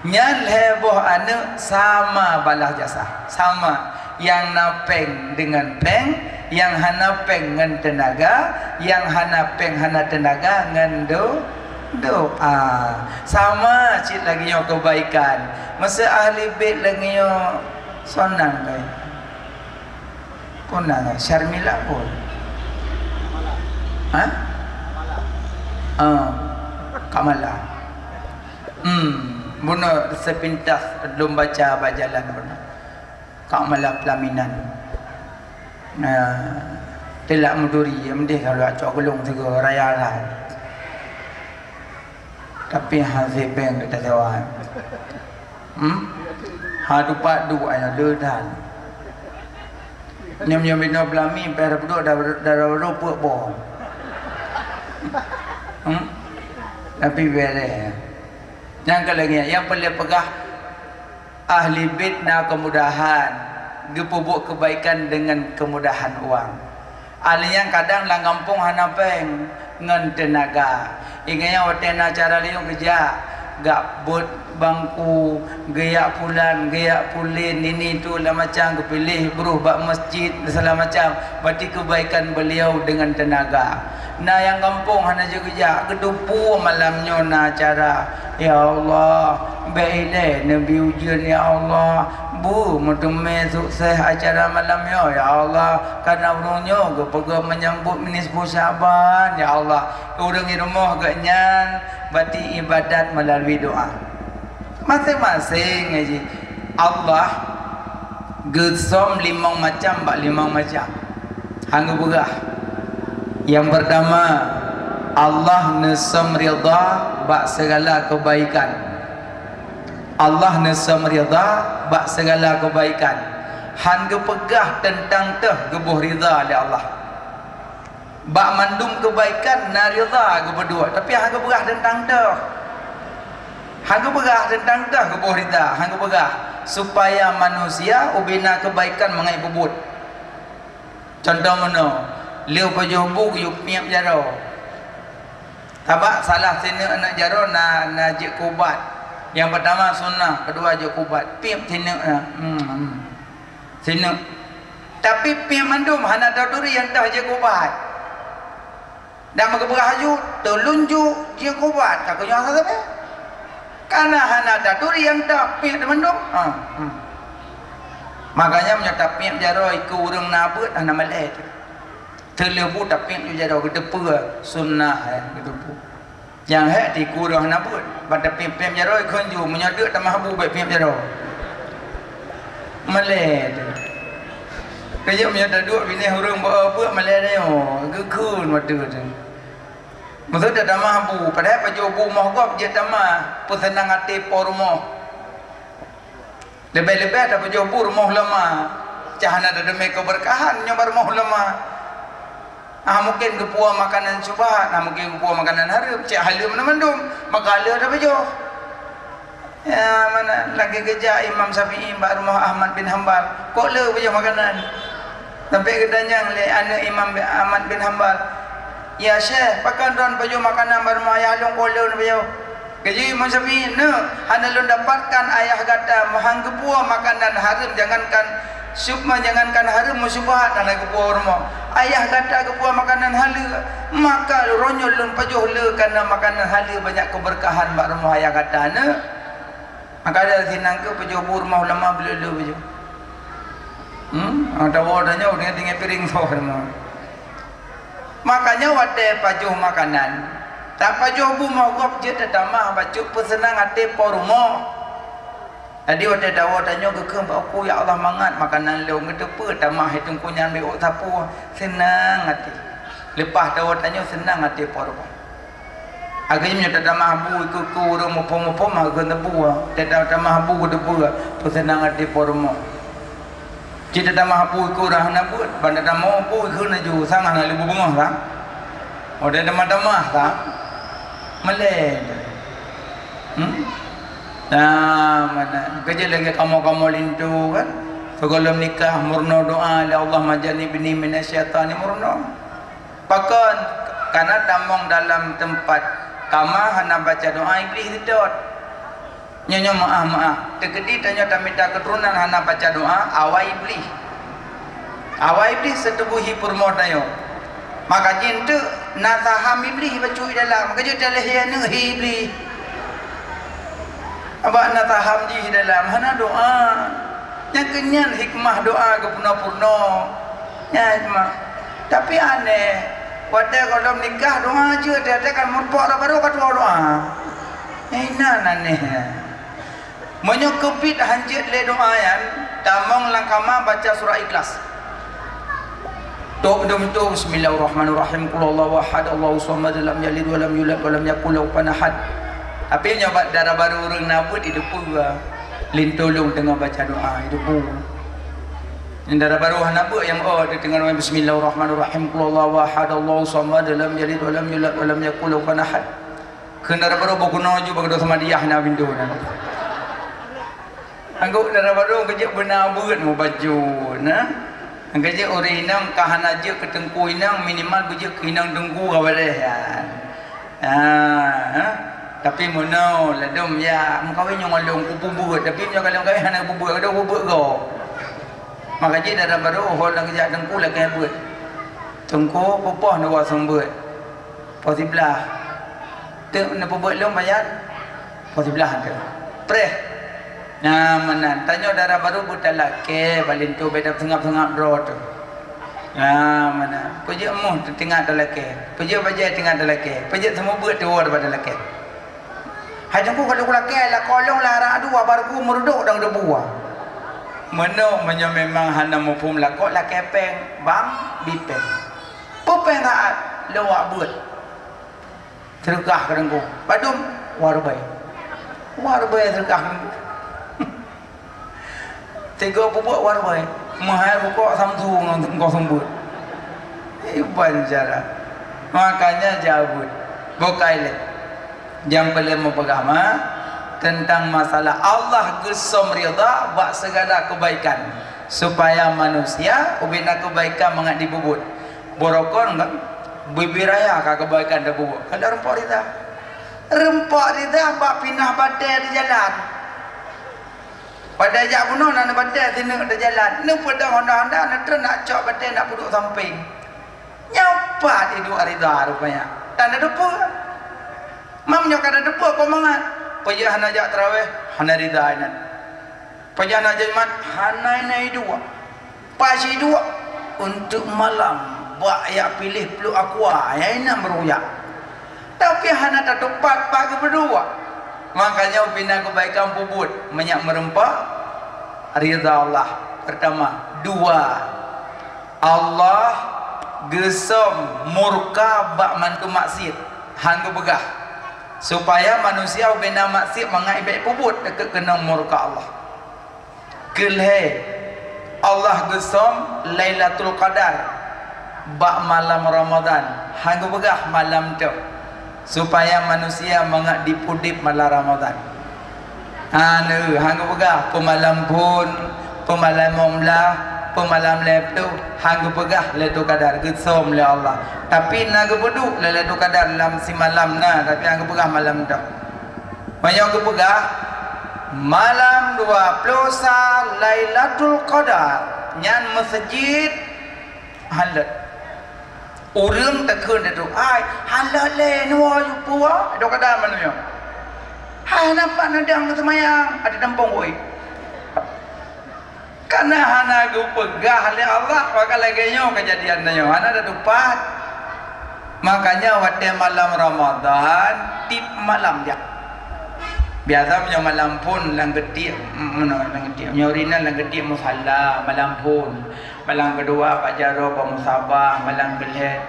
nyan heboh anu sama balah jasa sama yang napeng dengan peng yang hana peng dengan tenaga yang hana peng hana tenaga dengan doa sama cik lagi yang kebaikan masa ahli bait lagi yang sonan kai punang Syarmila pun Kamala bunuh sepintas belum baca bajalan bunuh Kamala pelaminan telak muduri mendih kalau acok gulung tiga raya lah tapi hasil peng kita sewa hadu padu ayah ledan nyam-nyam bina belami pera peduk dah rupa bohong tapi boleh yang kelagi yang boleh pegah ahli bait na kemudahan gepubuk kebaikan dengan kemudahan uang. Ahli yang kadang lang kampung hana peng ngan tenaga. Inganya watena cara liung kerja gak bot bangku gaya pulan gaya pulin ini tu lah macam kepilih beruh bak masjid segala macam berarti kebaikan beliau dengan tenaga na yang kampung hana kerja kedupu malamnya na acara ya Allah baile nabi ujian ya Allah bu mutume sukses acara malamnya ya Allah karena urungnya ke menyambut nisfu Syaban ya Allah urang di rumah gaknya bati ibadat melalui doa masing-masing ngaji Allah gesom limang macam bak limang macam hanggu berah. Yang pertama, Allah nesam ridha bak segala kebaikan. Allah nesam ridha bak segala kebaikan. Han gepegah tentang teh gebuh ridha oleh Allah. Bak mandum kebaikan na ridha geberdua, tapi han gepegah tentang teh. Han gepegah tentang teh gebuh ridha, han gepegah supaya manusia ubina kebaikan mengai bubut. Contoh mana? Liu pajobu yuk miap jaro. Tabak salah sini anak jaro na jek kubat. Yang pertama sunnah, kedua jek kubat. Piap sini sini. Tapi piap mandum hana daduri yang dah jek kubat. Dan mengeberah haju telunjuk jek kubat. Tak kena apa? Karena hana daduri yang dah piap mandum. Makanya menyatakan piap jaro ikut urang nabut hana malai. Terlebu tapi juga dah kedepu sunnah kedepu. Yang hak di kurang nabut. Pada pem jaro ikon ju menyaduk tamah bu baik pem jaro. Malai. Kaya menyaduk duk bini urang buat malai dia. Gekun waktu tu. Maksud dah tamah bu. Padahal paju bu mah gop je tamah pesenang hati pormo. Lebih-lebih ada paju bu rumah lama. Cahana ada demi keberkahan nyobar rumah lama. Mungkin kepua makanan subhat, mungkin kepua makanan harum, cik halim mana mandum, maka halim ada baju. Ya mana lagi kerja Imam Syafi'i mbak rumah Ahmad bin Hanbal, kok le baju makanan. Sampai kedanya le anak Imam Ahmad bin Hanbal, ya Syekh, pakai don baju makanan mbak rumah ayah long kok le baju. Kerja Imam Syafi'i, hana lu dapatkan ayah kata mahang kepua makanan harum, jangankan Syukma jangankan harum musybah dan kepua rumah. Ayah kata kepua makanan halal, maka ronyol lun pajuh le karena makanan halal banyak keberkahan bak rumah ayah kata ne. Maka ada sinang ke pajuh rumah ulama beli le pajuh. Ada wadanya udah tinggal piring so rumah. Makanya wate pajuh makanan. Tak pajuh bu mau gop je tetamah baju pesenang hati por rumah. Tadi waktu dawa tanya ke aku ya Allah mangat makanan leu ngedepe tamah hitung kunyan beok tapu senang hati. Lepas dawa tanya senang hati porba. Agaknya menyata tamah bu ikut urang mopo-mopo mah ke tebu. Tidak tamah bu debu senang hati pormo. Jika tamah bu ikut urang nabut banda tamah bu ikut naju sangan lebu bengah tak. Oh dia tamah tak. Meleh. Nah, mana kerja lagi kamu lintu kan? Sebelum nikah murno doa ya Allah majani bini minasyaitan murno. Pakan karena tamong dalam tempat kamar hana baca doa iblis sedot. Nyonya maaf. Tegedi tanya tak minta keturunan hana baca doa awai iblis. Awai iblis setubuhi purmo tayo. Maka jintu nasaham iblis bacui dalam kerja dalah ya iblis. Abak nak taham ji dalam hana doa. Yang kenyan hikmah doa ke purna-purna. Ya hikmah. Tapi aneh. Pada kalau nikah doa je dia kan murpak baru kat doa. Inan aneh. Menyukupit hanjit le doa yan. Tamong langkama baca surah Ikhlas. Tok dum tu bismillahirrahmanirrahim. Qul huwallahu ahad, Allahu samad, lam yalid wa lam yulad wa lam yakul lahu kufuwan ahad. Tapi nyoba darah baru orang nabut hidup pula lintolong tengah baca doa hidup pula. Yang darah baru nabut yang dia tengah nama bismillahirrahmanirrahim qul huwallahu ahad Allahu samad lam yalid wa lam yulad wa lam yakul lahu kufuwan ahad. Darah baru berguna juga bagi sama dia na bindu na. Anggap darah baru kerja benar beut mau baju nah. Kerja orang inang kahana je ketengku inang minimal kerja inang dengku kawadah ya. Tapi mono ledom ya mengkawin yang ngolong kububut tapi nyo kalau kawin hana kububut ada kububut go. Maka je darah baru hol lang kerja dengku lagi buat. Tengku popah nak buat sambut. Pos sebelah. Tu nak buat long bayar. Pos sebelah tu. Preh. Nah, mana tanya darah baru buta laki balin tu beda tengah-tengah bro tu. Nah, mana. Puji mu tengah dah laki. Puji baca tengah dah laki. Puji semua buat tu daripada laki. Hajangku kalau laki lah kolong lah arah dua baru ku merduk dang de buah. Mana menyo memang hana mufhum lakok laki peng bang bipeng. Pupeng taat lawak buat. Tergah kadangku. Badum warbai. Warbai tergah kadangku. Tiga pupuk warbai. Mahal pokok Samsung engkau sembut. Iban cara. Makanya jabut. Bokaile. Yang paling mempergama tentang masalah Allah gesam rida buat segala kebaikan supaya manusia ubina kebaikan mengat dibubut. Borokon kan bibiraya ka kebaikan dah bubut. Kalau rempok rida bak pindah badai di jalan. Pada jak bunuh nak badai sini di jalan. Ni pada Honda nak nak cok badai nak puduk samping. Nyapa di dua rida rupanya. Tak ada depa. Mam nyo kada depa pamangan. Payah hana jak tarawih, hana rida inan. Payah hana jumat, hana nai dua. Pasi dua untuk malam. Buat ya pilih peluk aqua, ya inan beruyak. Tapi hana tak tepat pagi berdua. Makanya bina kebaikan bubut banyak merempak rida Allah. Pertama, dua. Allah gesam murka bak mantu maksiat. Hang begah. Supaya manusia bina maksiat mengai baik pubut dekat kena murka Allah. Kelhe Allah gesam Lailatul Qadar bak malam Ramadan. Hang begah malam tu supaya manusia mengat dipudip malam Ramadan. Anu hang begah pemalam pun pemalam momlah pemalam lep tu hang pegah Lailatul Qadar gesam oleh Allah. Tapi nak beduk Lailatul Qadar dalam si malam na tapi hang pegah malam tu. Banyak ke pegah malam 20 Lailatul Qadar nyan masjid halat. Urang tekun tu ai halat le no yu puah Lailatul Qadar mana yo. Ha nampak nadang semayang ada tempong oi. Karena hana gu pegah oleh Allah maka lagi nyo kejadian nyo hana ada dupat. Makanya waktu malam Ramadan tip malam dia. Biasa punya malam pun lang getik mana lang getik nyorina lang getik musalla malam pun. Malam kedua Pak Jaro pemusabah, malam kelih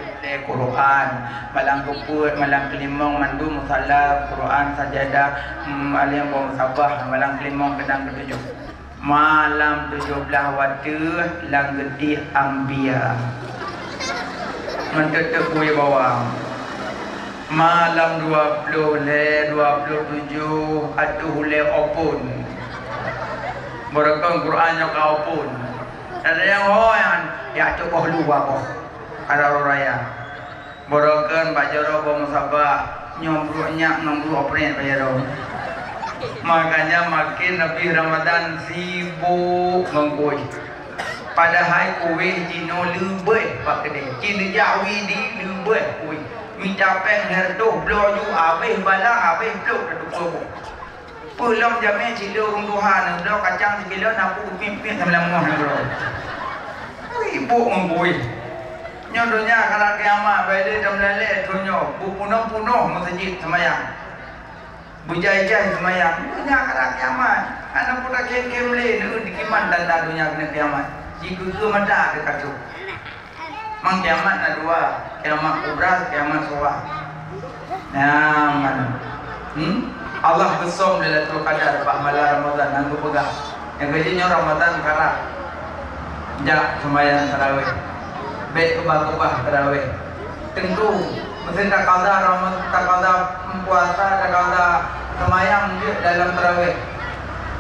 Quran, malam keput, malam kelima mandu musalla Quran sajadah alim pemusabah, malam kelima kedang ketujuh. Malam 17 waktu lang getik Ambia. Mentetek kuih bawang. Malam 20 le 27 atuh le opun. Berakang Quran yang kau opun. Ada yang hoyan ya coba lupa kok. Ada raya. Berakang bajaro pemusabah nyombruknya nombruk opren bajaro. Makanya makin lebih Ramadan sibuk mengkuih. Padahal kuih jino lebih pak kedai. Cina jawi di lebih kuih. Minta peng herdo bloju habis bala habis blok dak tubuh. Pulang jamin cilo Tuhan dak kacang sekilo napu pimpin sambil muah bro. Ibu mengkuih. Nyodonya kalau kiamat baik dia melale tunyo punuh-punuh masjid semayang. Bujai-jai semayang. Dunia kalau kiamat. Anak pun tak kem-kem le di kiman dan dunia kena kiamat. Jika ke mada dekat tu. Mang kiamat ada dua, kiamat kubra, kiamat suah. Nah, mana? Allah besar Lailatul Qadar pada malam Ramadan nanggu pegang. Yang kejinya Ramadan karak. Jak sembahyang tarawih. Baik kebah-kebah tarawih. Tentu mesti tak kada Ramadan, tak kada puasa, tak kada sembahyang dia dalam tarawih.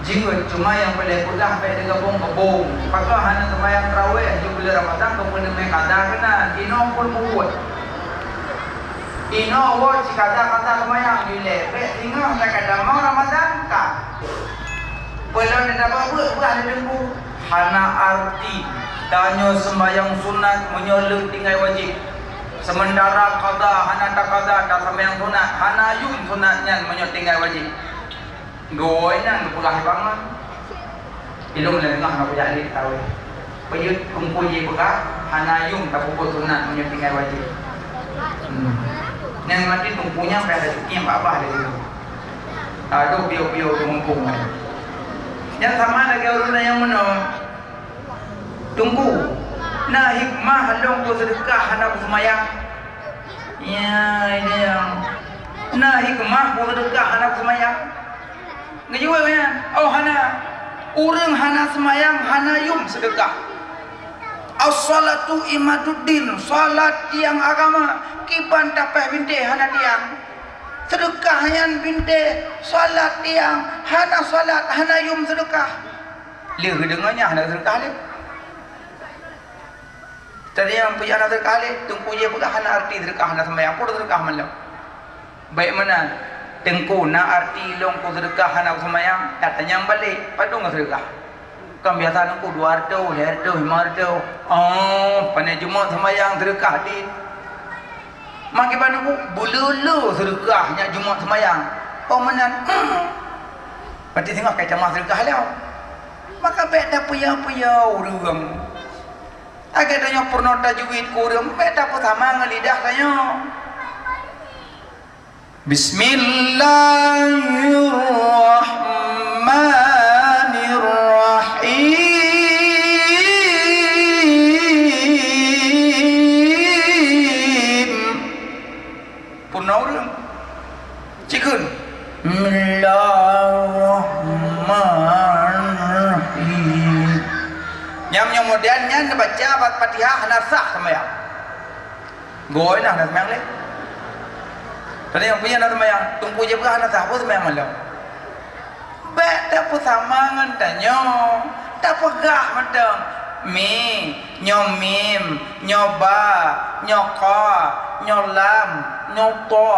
Jika cuma yang boleh kudah baik digabung kebung. Pakah hanya sembahyang tarawih di bulan Ramadan kemudian kada kena ino pun buat. Ino wo kada sembahyang di lebek tinggal tak kada mau Ramadan ka. Belum ada apa-apa ada dengku. Hana arti tanya sembahyang sunat menyolek tinggal wajib. sementara qada hana tak qada tak sembahyang sunat hana yum sunatnya menyot tinggal wajib goinan pulah bangun ilmu le tengah nak jadi tahu peyut kumpul ye bekah hana yum tak pukul sunat menyot tinggal wajib yang mati tungkunya pada cukim apa dia itu aduh bio-bio tungkung yang sama lagi orang yang mana tunggu nah hikmah halong tu sedekah hana semayang ya ini yang nah hikmah tu sedekah hana semayang ngejua ya oh hana urang hana semayang hana yum sedekah as-salatu imaduddin salat tiang agama kipan tapeh binte hana tiang sedekah yang binte salat tiang hana salat hana yum sedekah liu dengannya hana sedekah liu tadi yang punya anak terkali tungku je bukan hana arti sedekah hana sembahyang pun sedekah malam baik mana tengku na arti long ku sedekah hana sembahyang katanya balik padung sedekah kan biasa nungku 200 500 oh pada Jumaat sembahyang sedekah di makin pada nungku bululu sedekahnya Jumaat sembahyang oh menan berarti tengok kaitan mas sedekah lah maka baik dah puya-puya urang agar tanya pernah tajwid kurang beda pun sama ngelidah tanya Bismillahirrahmanirrahim pernah orang cikun Bismillahirrahmanirrahim yang modernnya baca Fatihah hana sah sembahyang. Goy nah hana sembahyang le. Tadi yang punya hana sembahyang, tunggu je hana sah pun sembahyang malam. Baik tak pun sama ngan tanya, tak pegah macam mi, nyomim, nyoba, nyoka, nyolam, nyoto,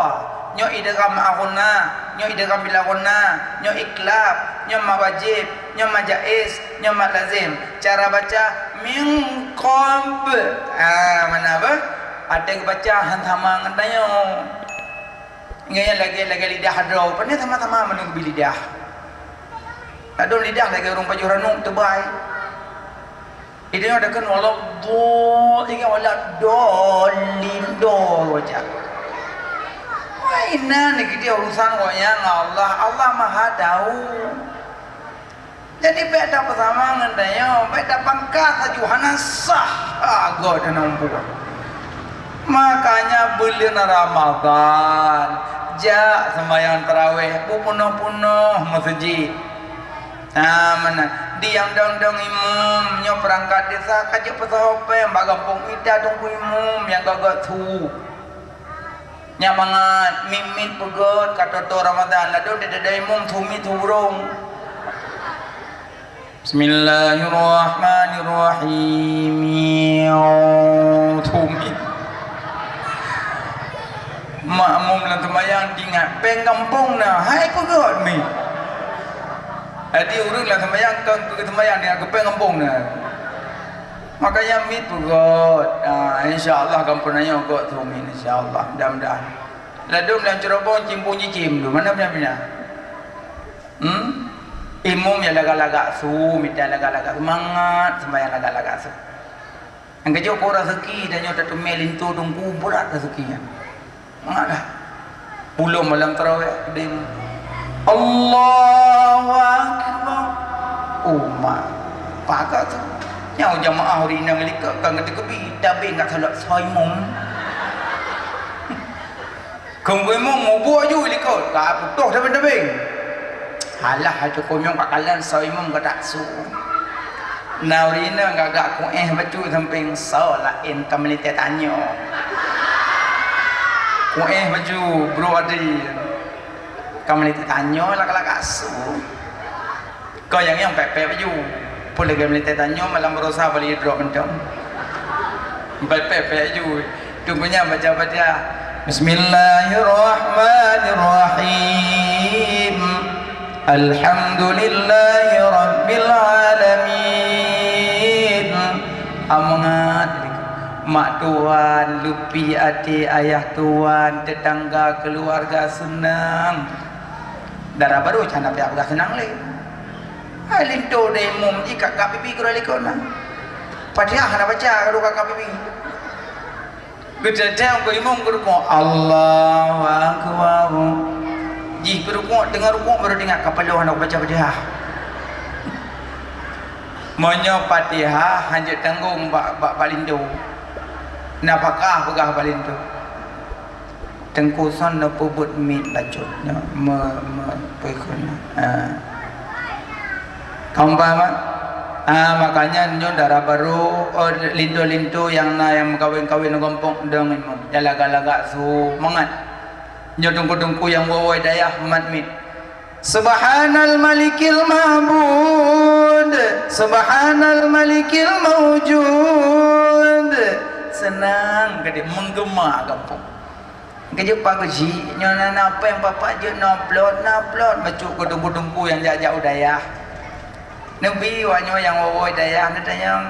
nyo idgham aghna, nyo idgham bil aghna, nyo iklab, nyo mawajib, nyo majais, nyo lazim. Cara baca min qab. Mana apa? Ada yang baca hantama ngantayo. Ngaya lagi lidah hadrau. Pernah sama-sama menunggu lidah. Ada lidah lagi orang paju ranung terbaik. Itu ada kan wala dol, tiga wala dolin dol wajah. Mainan ni kita urusan wayang Allah Maha tahu. Jadi beda bersama ngendanya, beda pangkat sajuhana sah agak dan nampu. Makanya bulan Ramadan, ja sembahyang tarawih, punuh-punuh masjid. Mana di yang dong imam, nyo perangkat desa kaji pesahope, bagampung ida tunggu imam yang gagak tu. Nyamangat mimin pegot kata tu Ramadan lado dada imam tumi turung. Bismillahirrahmanirrahim. Tumi. Makmum lan sembahyang ingat peng kampung nah, hai pegot mi. Adi urang lah sembahyang ke sembahyang dengan ke peng kampung nah. Makanya mit pegot. Insya-Allah kampung nanya got tumi insya-Allah. Mudah-mudahan. Ladum dalam cerobong cimpung cicim tu mana punya? Imum yang lagak-lagak su, minta lagak-lagak semangat, sembahyang lagak-lagak su. Yang kejauh kau rezeki dan nyata tumelin tu tunggu berat rezekinya. Mengalah. Belum malam tarawih dia. Allahu Akbar. Umat. Pakak tu. Yang jamaah hari ini ngelikak kan kata kebi, tapi enggak salat saimum. Kemudian mau buat juga likut, tak putus tebing-tebing. Halah itu konyong kakalan saimum kata su. Naurina gagak ku baju samping solain kamelite tanyo. Ku baju bro adi. Kamelite tanyo lak-lak su. Kau yang pepe baju. Boleh kamelite tanyo malam berusaha beli drop mentong. Pepe baju. Tunggunya baca-baca Bismillahirrahmanirrahim. Alhamdulillahi Rabbil Alamin. Amangat mak tuan, lupi adik ayah tuan, tetangga, keluarga senang. Darah baru cana pihak agak senang le. Linto deh mum di kakak pipi kau likona. Padahal hana baca kalau kakak pipi. Gedang kau imam kau rukuk Allahu Akbar. Ji kau rukuk dengar rukuk baru dengar kapal hana baca Fatihah. Monyo Fatihah hanya tanggung bak balindo. Napakah pegah balindo. Tengkusan na pubut mit bacotnya pekon. Kamu paham? Makanya nyo darah baru linto-linto yang kawin-kawin ngompong dong imam. Jalaga-laga su mangat. Nyo tungku-tungku yang wawai dayah mat mit. Subhanal malikil mahmud, subhanal malikil mawjud. Senang gede menggema kampung. Kerja pak gaji, nyonya apa yang papa je upload macuk gedung-gedungku yang jauh dayah. Nabi wanyo yang wawoi dayah katanya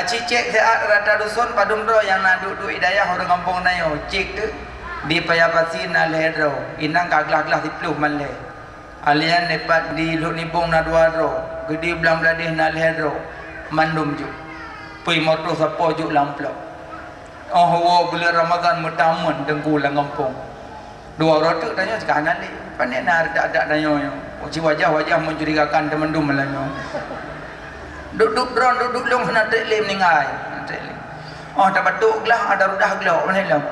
cicek saat rata dusun padung ro yang nak duduk dayah orang kampung nayo cik tu di payapasi na lehro inang kaglah-glah dipluh maleh. Alian nepat di luk nibung na dua ro, gede belang beladih na lehro mandum ju. Pui motor sapo ju lamplok. Oh, bulan Ramadan mutamun dengku lang kampung. Dua orang tu tanya sekarang ni, pandai nak ada tanya yo. Wajah mencurigakan teman-teman malanyo. Duduk drone duduk long nak telim ningai. Oh, tak betul lah ada rudah gelak mana lah.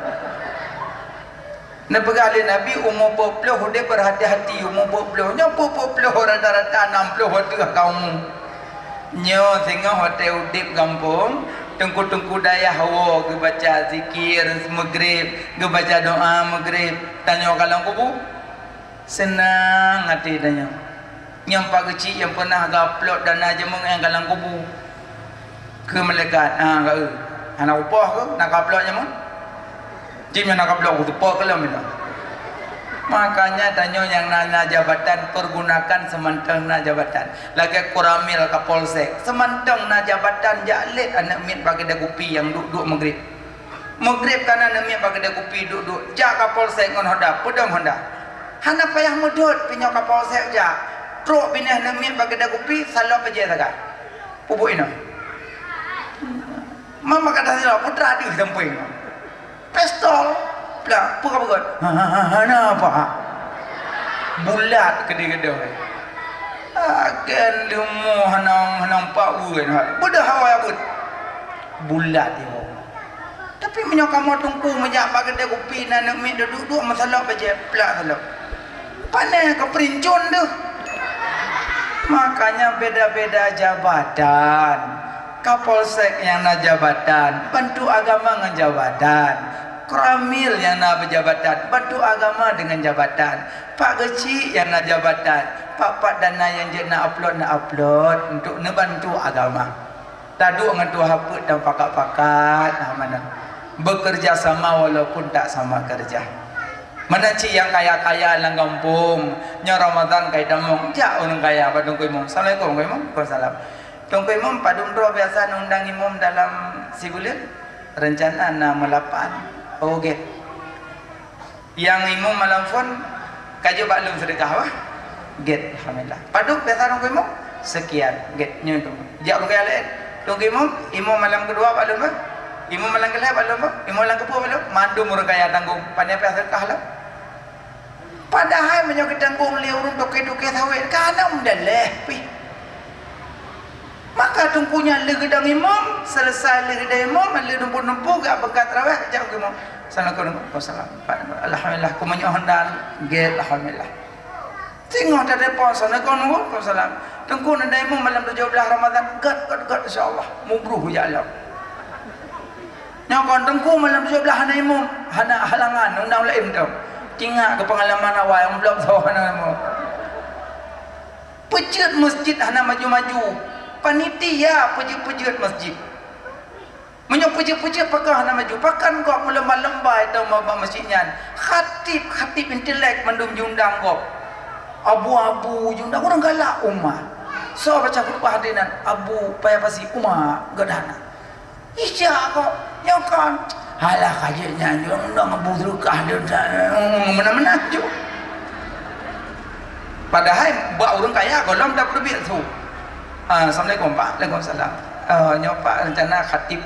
Nabi kali Nabi umur 40 dia berhati-hati umur 40. Nya 40 rata-rata 60 hotel kaum. Nyo tengok hotel udip kampung. Tengku-tengku dayah hawa ke baca zikir maghrib, ke baca doa maghrib. Tanya kalang kubu. Senang hati tanya. Yang pak kecil yang pernah upload dana jemung yang kalang kubu. Ke malaikat. Ke anak upah ke nak upload jemung? Jim yang nak upload tu upah ke lah mina. Makanya tanya yang nanya jabatan pergunakan semantang na jabatan. Lagi kuramil kapolsek semantang na jabatan jalit anak mit bagi dah kopi yang duduk maghrib. Maghrib kan anak mit bagi dah kopi duduk. Jak kapolsek ngon honda, pedang honda. Hana payah mudut pinyo kapolsek jak. Truk binah anak mit bagi dah kopi salok peje saga. Pupuk ino. Mama kata sila putra di tempoy. Pistol lah, pukul-pukul. Apa? Bulat kedai-kedai. Akan lemu hanang pak uin. Budak hawa abut. Bulat dia. Tapi menyokong tungku menjak bagi dia kopi nak mi duduk masalah baca pelak salah. Pandai ke perincun tu. Makanya beda-beda jabatan. Kapolsek yang nak jabatan, bantu agama dengan jabatan. Kramil yang nak berjabatan, bantu agama dengan jabatan. Pak kecil yang nak jabatan, pak dana yang je nak upload untuk membantu agama. Tadu dengan tu haput dan pakat-pakat mana. Bekerja sama walaupun tak sama kerja. Mana cik yang kaya-kaya lang kampung, nya Ramadan kaya damong, jak orang kaya padung kuimum. Assalamualaikum kuimum. Waalaikumsalam. Tung kuimum padung dro biasa undang imum dalam sebulan rencana 68. Okey. Yang imam malam phone kajo baklum sedekah wah. Get alhamdulillah. Paduk biasa orang imam sekian get nya tu. Jak orang lain. Tung imam malam kedua baklum bah. Imam malam kelih baklum bah. Imam malam kepua baklum mandum orang kaya tanggung. Pandai biasa sedekah lah. Padahal menyok tanggung liu urun toke-toke sawit kana mendaleh pi. Maka tungkunya legedang imam selesai legedang imam le nempu-nempu gak bekat tarawih jak imam. Assalamualaikum warahmatullahi. Alhamdulillah ku menyohondan get alhamdulillah. Tengok tak ada pon Assalamualaikum warahmatullahi. Tungku nanda imam malam 17 Ramadan gat insyaallah mubruh ya Allah. Nyokon tungku malam 17 hana imam hana halangan undang lain tu. Tinggal ke pengalaman awal yang belum tahu hana. Pejut masjid hana maju-maju. Panitia pejut-pejut masjid. Menyok pejut-pejut pakah nama maju. Pakan kok melemah-lembah itu masjidnya. Khatib intelek mendum jundang kok. Abu-abu jundang orang galak umat. So baca khutbah hadiran abu payah pasi umat gadana. Ija kok Ya kan. Halah kajanya yo nak ngebudrukah dia mana-mana je. Padahal buat orang kaya kalau dah berbit tu. Assalamualaikum Pak. Waalaikumsalam. Pak rencana khatib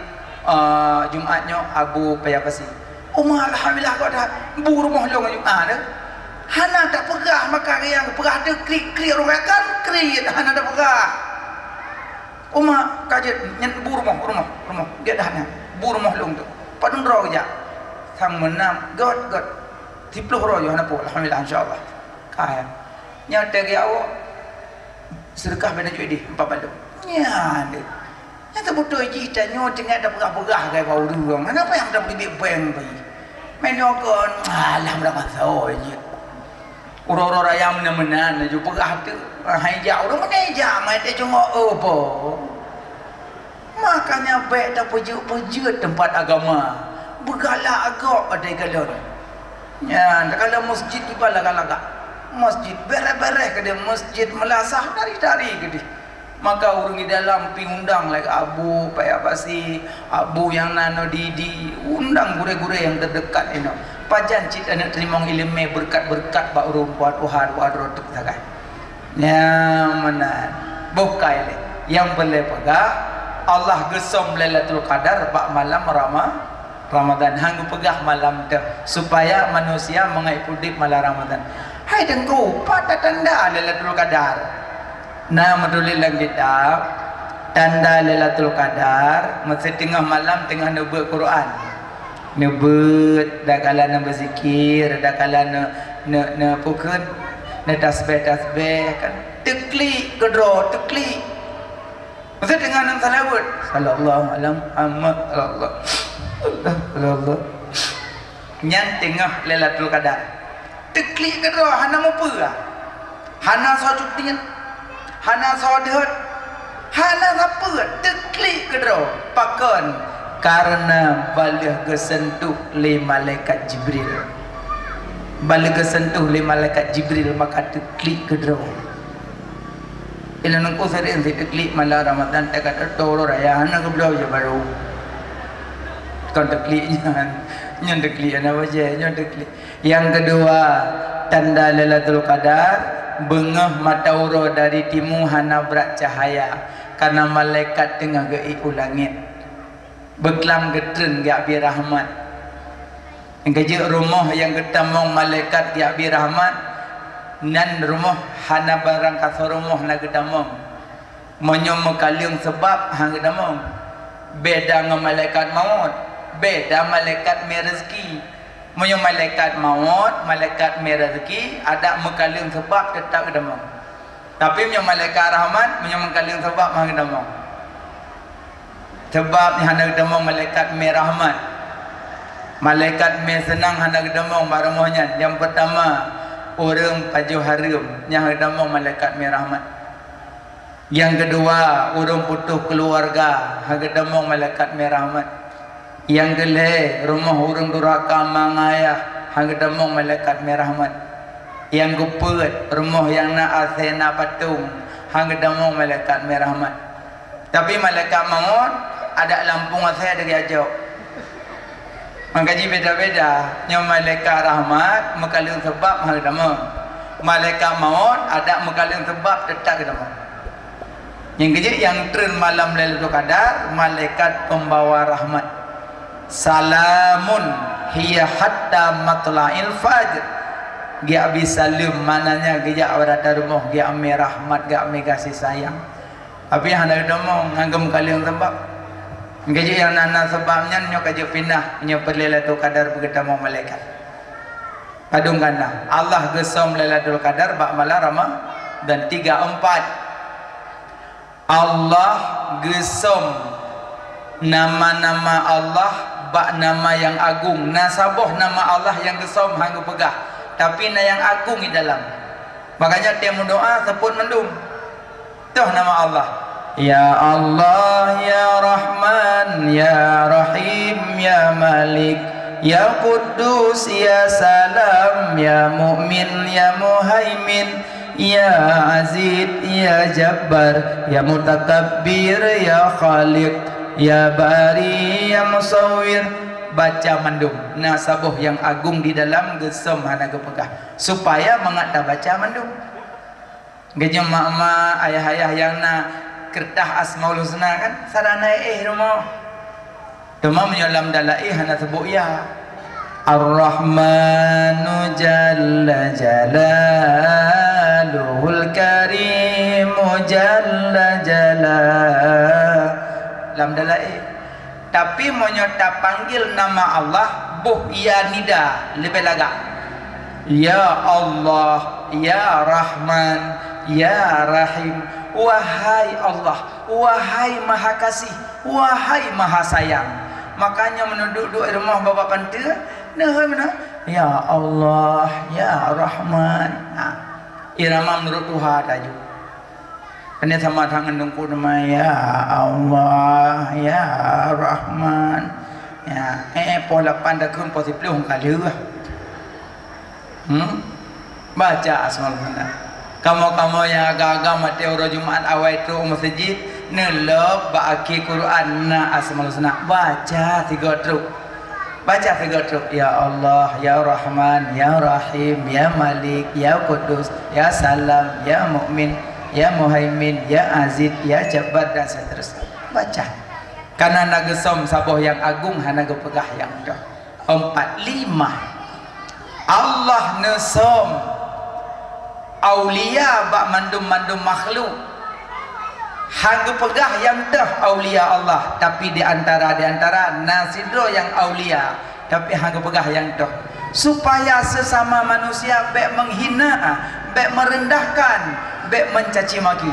Jumatnya Abu Payapasi. Alhamdulillah kau dah bu rumah long Jumat dah. Hana tak pegah maka yang pegah tu krik orang kan krik hana tak pegah. Kajet nyen bu rumah dia dah hana bu rumah long tu. Padun ro ja. Sang menam god 10 ro yo hana pu alhamdulillah insyaallah. Kaya. Nya tegi awak sedekah benda cuy di 4 balok. Nya ni. Nya tak betul ji tanyo dengan dah pegah-pegah gaya bau durang. Kenapa yang dah beli bank pi? Main kon alah dah masau je. Uro-uro raya mana-mana je pegah tu. Hai jauh dah mana ja mai dia cungok apa. Makanya baik tak pejut tempat agama. Bergalak agak pada galon. Ya, kalau masjid tu galak-galak. Masjid beres-beres ke dia, masjid melasah dari ke dia. Maka orang di dalam pi undang lagi abu Payapasi, abu yang nano di undang gure-gure yang terdekat ini. Pajan cit anak terima ilmu berkat-berkat bak urung buat uhad rotuk sagai. Ya mana bukai le. Yang boleh pegah Allah gesom Lailatul Qadar bak malam Ramadan hanggu pegah malam tu supaya manusia mengaipudip malam Ramadan. Hai dengku pada tanda Lailatul Qadar. Nah menulis kitab tanda Lailatul Qadar masa tengah malam tengah nebut Quran. Nebut dah kala nak berzikir, dah kala nak pukul, nak tasbih kan. Teklik gedro, teklik. Masa tengah nak salawat. Sallallahu alaihi Muhammad sallallahu. Nyan tengah Lailatul Qadar. Teklik gedro hana mau apa? Hana sujudin. Hana sodet, hana apa? Teklik kedro, pakon karena balik kesentuh le malaikat Jibril. Balik kesentuh le malaikat Jibril maka teklik kedro. Ila nang ko sare ente teklik malam Ramadan tak ada toro raya hana ke belau je baru. Kon teklik nyan teklik ana waje nyan teklik. Yang kedua tanda Lailatul Qadar bengah mata uro dari timu hana berat cahaya karena malaikat tengah gei ulangit beklam getren ga bi rahmat engkaje rumah yang getamong malaikat ga bi rahmat nan rumah hana barang kasar rumah na getamong menyom kaliung sebab hang getamong beda dengan malaikat maut beda malaikat rezeki. Menyong malaikat maut, malaikat rezeki ada mengkaliung sebab tetap kedamang. Tapi menyong malaikat rahmat, menyong mengkaliung sebab mah kedamang. Sebab ni hana kedamang malaikat rahmat. Malaikat senang hana kedamang barumohnya. Yang pertama, orang pajuh harum yang kedamang malaikat rahmat. Yang kedua, orang putus keluarga, hang kedamang malaikat rahmat. Yang gele rumah urang duraka mangayah hang demong malaikat merahmat. Yang gupet rumah yang na asena patung hang demong malaikat merahmat. Tapi malaikat maut ada lampung asai dari ajau. Mangkaji beda-beda. Yang malaikat rahmat mekaliung sebab hang demong. Malaikat maut ada mekaliung sebab tetap demong. Yang kejap yang tren malam Lailatul Qadar malaikat pembawa rahmat. Salamun hiya hatta matla'il fajr. Dia habis salam mananya dia berada rumah dia ame rahmat dia ame kasih sayang. Tapi hana domong nganggem kalian sebab. Gaji yang nana sebabnya nyo kaje pindah nyo Lailatul Qadar bertemu malaikat. Padung kana Allah gesom Lailatul Qadar bak malam Ramadan 3-4. Allah gesom nama-nama Allah bak nama yang agung, nasaboh nama Allah yang gesom hanggu pegah, tapi na yang agung di dalam. Makanya dia mendoa sebut mendung. Tuh nama Allah. Ya Allah, ya Rahman, ya Rahim, ya Malik, ya Quddus, ya Salam, ya Mu'min, ya Muhaimin, ya Aziz, ya Jabbar, ya Mutakabbir, ya Khaliq. ya bari ya musawwir, baca mandum nasabuh yang agung di dalam gesem hana gepegah supaya mengata baca mandum gejeng mak-mak ayah-ayah yang na kertas asmaul husna kan sarana rumah cuma menyolam dalai hana sebut ya Ar-Rahmanu Jalla Jalaluhul Karimu Jalla Jalal lam dalai. Tapi menyota panggil nama Allah buh ya nida lebih lagak. Ya Allah, ya Rahman, ya Rahim. Wahai Allah, wahai Maha Kasih, wahai Maha Sayang. Makanya menuduk-duk rumah bapak pantai, nah mana? Ya Allah, ya Rahman. Nah, irama menurut Tuhan aja. Ini sama tangan dengku nama ya Allah, ya Rahman. Ya, pola pandakun positif kali lah. Baca asmaul husna. Kamu yang agak-agak mati orang Jumat awal itu masjid, nelok baki Quran na asmaul husna. Baca 3 truk. Baca 3 truk. Ya Allah, ya Rahman, ya Rahim, ya Malik, ya Qudus, ya Salam, ya Mukmin, ya Muhaimin, ya Aziz, ya Jabbar dan seterusnya. Baca. Karena nagesom saboh yang agung hana gepegah yang dah. 45. Allah nesom aulia bak mandum-mandum makhluk. Hang gepegah yang dah aulia Allah, tapi di antara nasidro yang aulia, tapi hang gepegah yang dah. Supaya sesama manusia baik menghina, baik merendahkan, baik mencaci maki,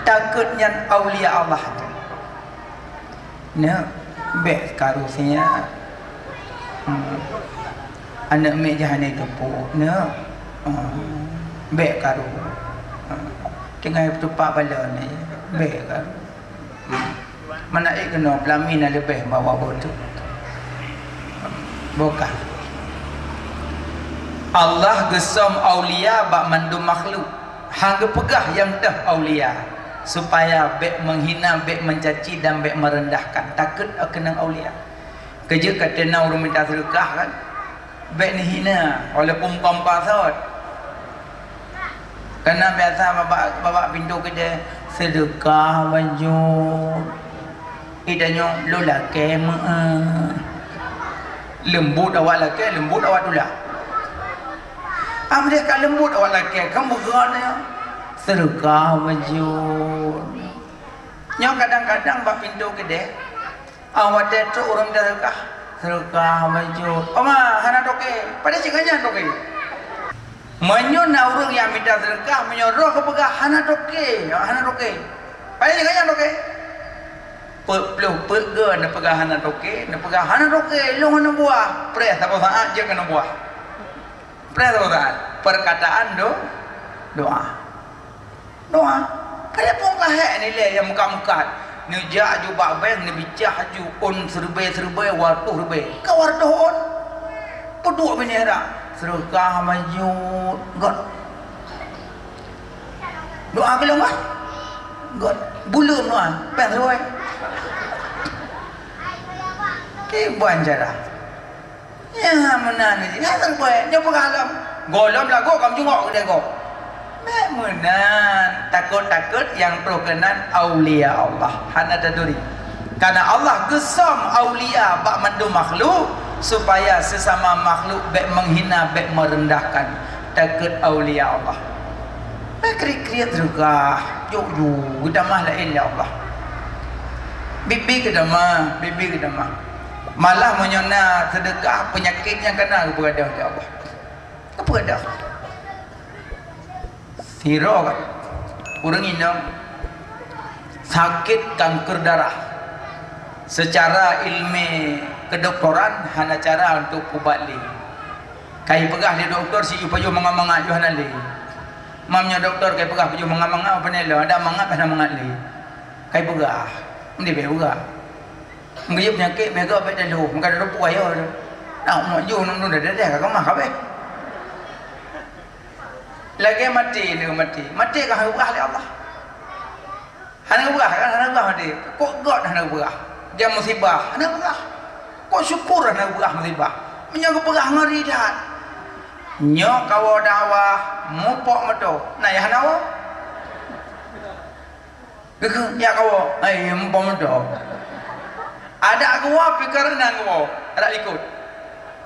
takutnya aulia Allah tu. Nah, baik karusnya anak mek jahane tepuk. Nah, baik karu. Tengah tupak bala ni, baik karu. Mana kena pelamin lebih bawa bodoh. Bukan. Allah gesam aulia bak mandum makhluk. Hang pegah yang dah aulia supaya baik menghina, baik mencaci dan baik merendahkan. Takut akan aulia. Kerja kata nak orang minta sedekah kan. Baik ni hina walaupun pampasot. Karena biasa bapak pintu kerja sedekah wajib. Idanya lu laki lembut awak laki, lembut awak tulah. Amri ka lembut awak laki, kamu gana sedekah wajib. Nyok kadang-kadang bak pintu gede, awak tetu orang sedekah wajib. Oma hana toke, pada cikanya toke. Menyona orang yang minta sedekah menyuruh kepegah hana toke, pada cikanya toke. Peluk nak pegah hana toke, lu hana buah, pres apa saat je kena buah. Pres apa saat? Perkataan doa. Ada pun kahek ni le yang muka-muka. Ni jak ju bak beng ni bicah ju on serbe wartuh serbe. Ka wartuh on. Peduk bini dak. Sedekah maju god. Doa belum ah? God. Bulun doa. Pen serbe. Kibuan cara. Ya mana ni? Ya serbe. Nyoba kalam. Golom lah go kam jungok ke dia go. Menan takut yang berkenan aulia Allah hana taduri. Karena Allah gesam aulia bak mandu makhluk supaya sesama makhluk baik menghina baik merendahkan. Takut aulia Allah. Kri-kri juga yu damah la ilah Allah. Bibi kedamah. Malah menyona sedekah penyakit yang kena kepada Allah. Kepada Siro kan orang ini sakit kanker darah secara ilmu kedoktoran hana cara untuk ubat li kai pegah di doktor si upayo mengamang Yohana li mamnya doktor kai pegah upayo mengamang apa ni lo ada mangat pada mangat li kai pegah ndi be pegah ngiyup penyakit mega be dalu maka ada puai yo nak mau ju nung dah ka mah ka be lagi mati kah ubah oleh Allah hana ubah kan hana ubah mati kok god hana ubah dia musibah ana berah kok syukur ana berah musibah menyaga berah ngari dah nyo kawo dakwah mupok medo nah ya nawa geus ya kawo ai mupok medo ada gua pikir nang gua ada ikut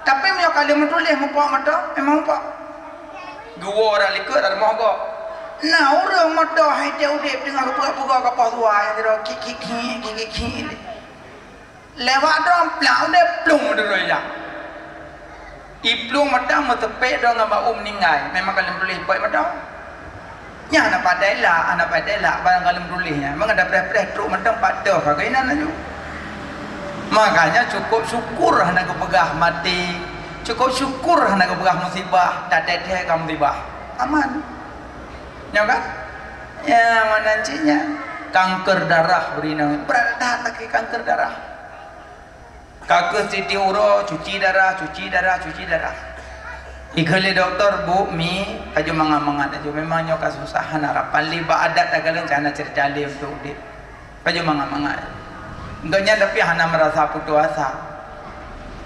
tapi menyo kali metulis mupok medo memang mupok gua ora likut ada moh go nah urang medo hai dia udip dengan buka-buka kapal tua yang dia kiki lewat dong plau dia plung dulu ya iplung madang matepek dong ngamba meninggal memang kalian boleh buat madang nya anak padela barang kalian bolehnya memang ada preh-preh truk madang pada kagainan aja makanya cukup syukur nak pegah mati cukup syukur nak pegah musibah tak teteh kamu musibah aman ya kan ya mana cinya kanker darah berinang berat lagi kanker darah kakek siti uro cuci darah ikali doktor bu mi aja mangat aja memang nyoka susahan harapan liba adat agak cana cerita liu untuk dit aja mangat enggaknya tapi hana merasa putus asa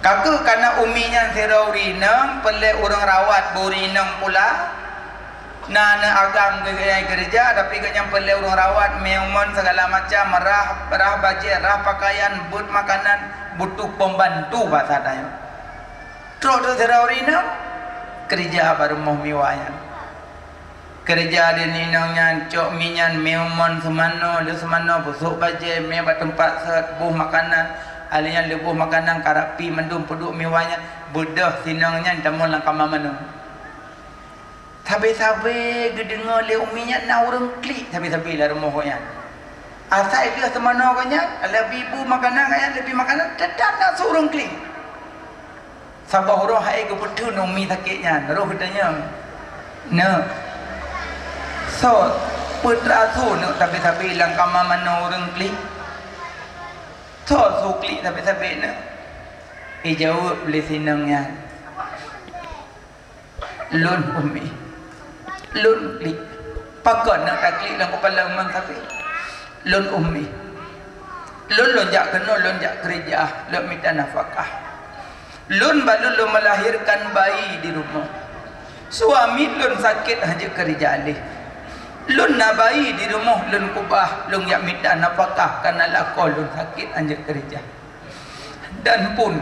kakek karena uminya serau rinang pelek orang rawat burinang pula nana agam kerja tapi kenyang pelek orang rawat meumon segala macam merah baju rah pakaian but makanan butuh pembantu bahasa dayo terus terawina kerja baru mau miwayan kerja di ninongnya cok minyan meumon semano busuk baju me tempat set buh makanan alian lebuh makanan karapi mendum peduk miwanya budah sinongnya tamu langkah mamanu sabi-sabi gedengar le uminya na urang klik sabi-sabi lah rumohnya asal dia semana kanya lebih ibu makanan kaya lebih makanan tetap nak surung klik sabah roh hai ke betul umi sakitnya roh katanya ne so putra su ne sabi-sabi lang kama mana urang klik so su klik sabi-sabi ne jawab boleh sinangnya lun umi lun klik pakon nak tak klik dalam kepala umman tapi lun ummi lun lonjak kena lonjak kerja lun minta nafkah lun baru lun melahirkan bayi di rumah suami lun sakit haja kerja alih lun na bayi di rumah lun kubah lun yak minta nafkah karena lakon lun sakit haja kerja dan pun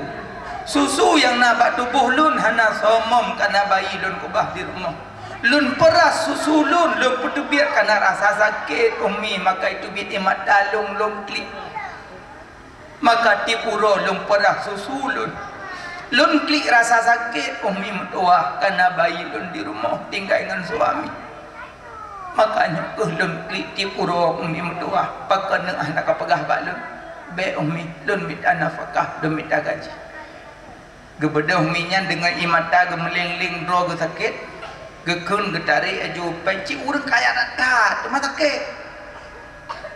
susu yang nak tubuh lun hana somom karena bayi lun kubah di rumah lun peras susu lun putu biar karena rasa sakit umi maka itu bit imat dalung lun klik maka tipuro lun peras susu lun klik rasa sakit umi metua karena bayi lun di rumah tinggal dengan suami makanya lun klik tipuro umi metua pakai dengan anak pegah bak lun be umi lun minta nafkah lun minta gaji gebedah uminya dengan imata gemelingling dro ge sakit gekun getari aju penci urang kaya dah cuma sakit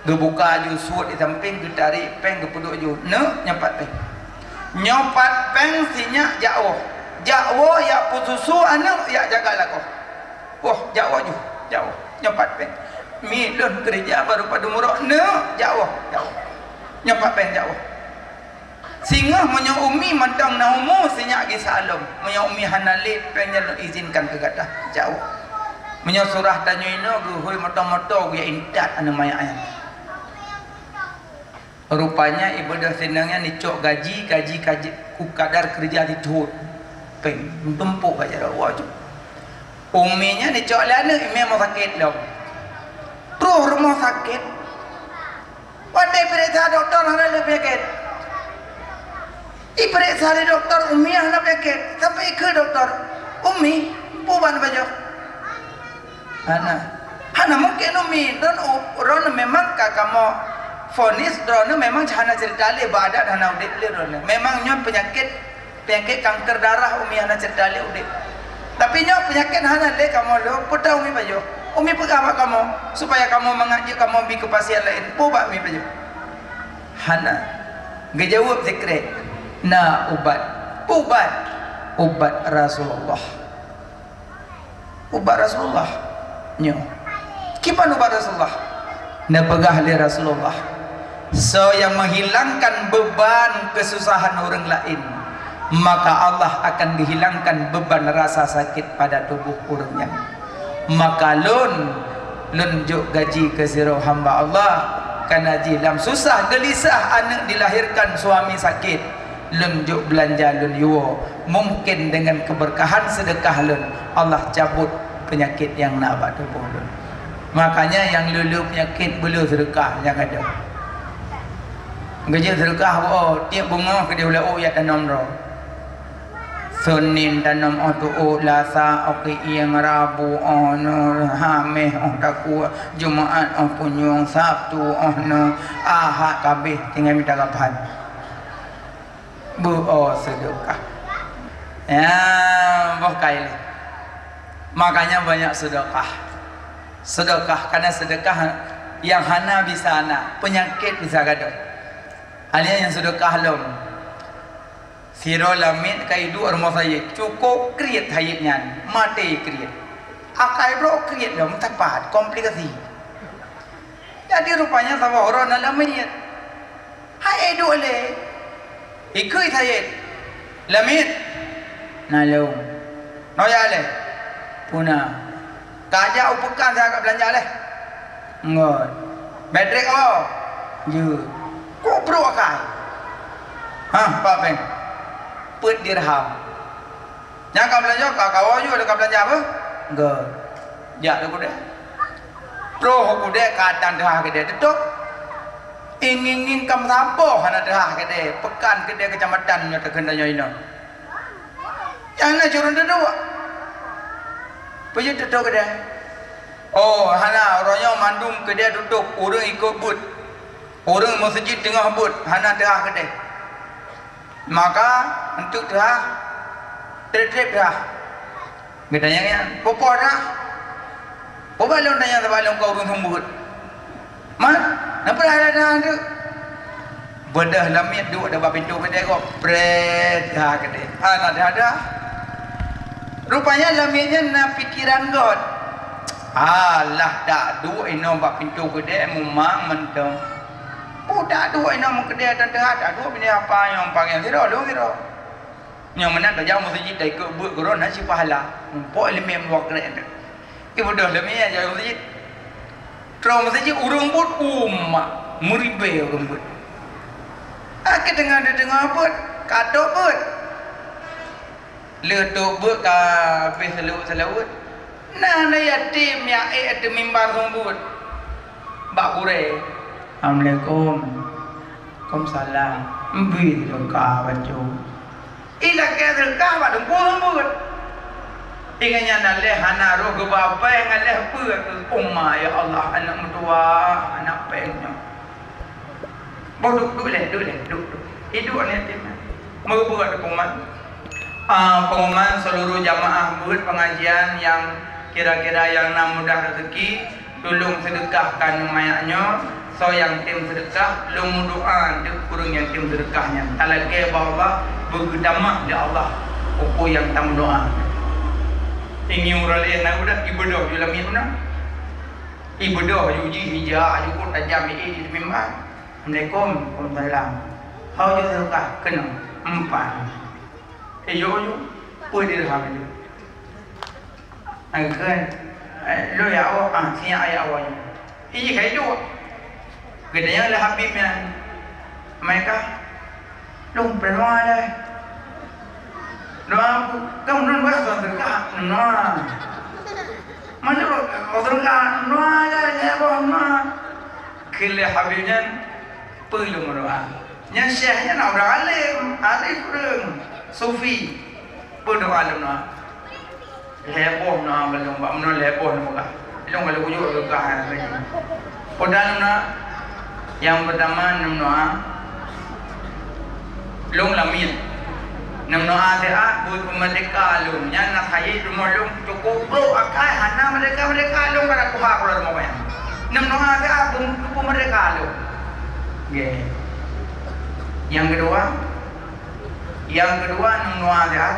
gebuka aju suat di samping getari peng gepuduk aju ne nyopat peng sinya jauh ya pususu anak ya jaga lakoh wah jauh nyopat peng mi lun kerja baru pada murah ne jauh nyopat peng jauh singa menyo umi mandang na umu sinyak gi salom menyo umi hanale pengen izinkan ke gadah jauh menyo surah tanyo ino ge hoi moto-moto ge indat anu maya ayat rupanya ibadah senangnya nicok gaji ku kadar kerja ditut peng tempuk aja dah wajib uminya nicok lana ime mau sakit dong terus rumah sakit wadai periksa doktor ada lebih sakit periksa di doktor umi yang nak penyakit sampai ke doktor umi puban baju hana mungkin umi dan orang memang kamu fonis orang memang hana cerita le badat hana udik le orang memang nyon penyakit kanker darah umi hana cerita le udik tapi nyon penyakit hana le kamu lo putar umi baju umi pegang kamu supaya kamu mengajak kamu pergi ke pasien lain pubat umi baju hana gejawab sekret na ubat Rasulullah nyo kipan ubat Rasulullah na pegah li Rasulullah So yang menghilangkan beban kesusahan orang lain, maka Allah akan dihilangkan beban rasa sakit pada tubuh orangnya. Maka lun juk gaji ke siro hamba Allah, karena jilam susah gelisah anak dilahirkan suami sakit, lun juk belanja lun yuwo, mungkin dengan keberkahan sedekah lun Allah cabut penyakit yang nak pada tubuh lun. Makanya yang lulu penyakit belum sedekah yang ada. Gaji sedekah tiap bunga ke dia ulah ya tanam ro. Senin tanam tu Lasa yang Rabu no Hameh taku Jumaat punyung Sabtu no Ahad kabeh tinggal minta kapan. Sedekah. Ya, bokai. Makanya banyak sedekah. Sedekah karena sedekah yang hana bisa ana, penyakit bisa gaduh. Alia yang sedekah lom siro lamit kaidu rumah saya cukup kriat hayatnya mati kriat akai bro kriat lom tepat komplikasi. Jadi rupanya sama orang lamit hai edu le ikut hayat lamit nalom noya le puna kajak upukan saya belanja le ngot bedrek je kok bro akai Pak Beng put dirham yang kau belanja kau ayu ada kau belanja apa enggak ya ada kuda pro kuda katan dah gede tetuk ingin kam sampo hana dah gede pekan gede kecamatan nya terkendanya ini yang nak curun dulu payah tetuk gede hana orangnya mandum gede tutup orang ikut but orang masjid tengah but hana dah gede maka untuk dah trip dah gedanya kan popo dah popo balon tanya balon kau orang sembut man nampak dah tu bedah lamit duk ada pintu beda kau pret dah gede nak dah rupanya lamitnya na pikiran god alah dak duk ino bab pintu gede memang mentong tak dua ini mau kedai dan tak dua bini apa yang panggil kira lu kira yang mana dah jauh masjid dah ikut buat corona si pahala pok elemen buat keren ibu dah lebih aja masjid terus masjid urung buat meribe urung buat kita dengar buat kadok buat letuk buat kabeh selawut nah yatim ya ada mimbar sambut bak kure Assalamualaikum. Waalaikumsalam. Mbi sedekah baca. Ila ke sedekah bak dengku sambut. Inganya naleh hana roh ke bapa yang naleh apa ke umma ya Allah anak mertua anak pengnya. Duduk duduk. Hidup ni yatim. Mau buat pengumuman seluruh jamaah buat pengajian yang kira-kira yang nak mudah rezeki tolong sedekahkan mayatnya. So yang tim sedekah long doa dek kurang yang tim sedekahnya talake bahwa bergedamah di Allah upo yang tam doa ingin urale na udah ibadah di dalam mana ibadah yuji hija yuko tajam di mimbar Assalamualaikum warahmatullahi how you sedekah kena empat yo pun dirham itu akan lo ya siapa ayat awalnya ini kayak dua gedenya lah Habibnya mereka lung berdoa deh doa kamu non bahasa sedekah non mana sedekah doa deh ya bohong kile Habibnya perlu berdoa yang syekhnya nak berdoa alim kurang sufi berdoa doa heboh na belum buat mana heboh nak belum kalau wujud sedekah lagi podang na yang pertama namnoa long lamit namnoa dia buat merdeka long yang nak hayat rumah long cukup bro akai hana mereka long pada kuha keluar rumah yang namnoa dia buat merdeka long yang kedua namnoa dia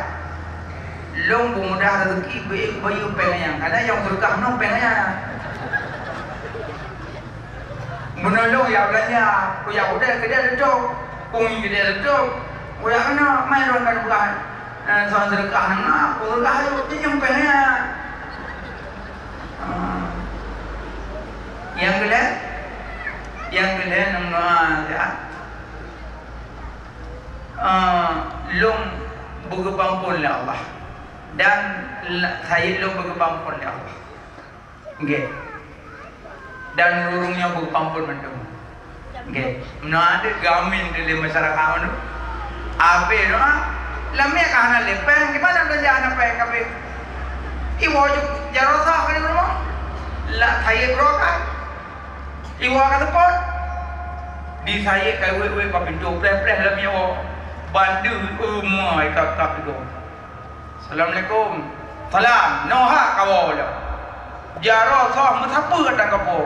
long mudah rezeki bayu pengen ada yang berkah no pengen menolong ya belanja ya udah kedai duduk kumi kedai duduk ya kena main orang kan bukan soal sedekah nak sedekah itu nyampe nya yang kedua nama ya long berkepampun oleh Allah dan saya long berkepampun oleh Allah okay. Dan urungnya berkepampun mendung okay. Mana ada gamin di masyarakat itu apa itu lamnya kahana lepeng gimana belanja anak peng kabe iwo jarosah kan itu lah saya berokat iwo kata pot di saya kayak we pak pintu pleh lamnya wo bandu umai kakak itu assalamualaikum salam noha kawala jarosah mutapa datang kapo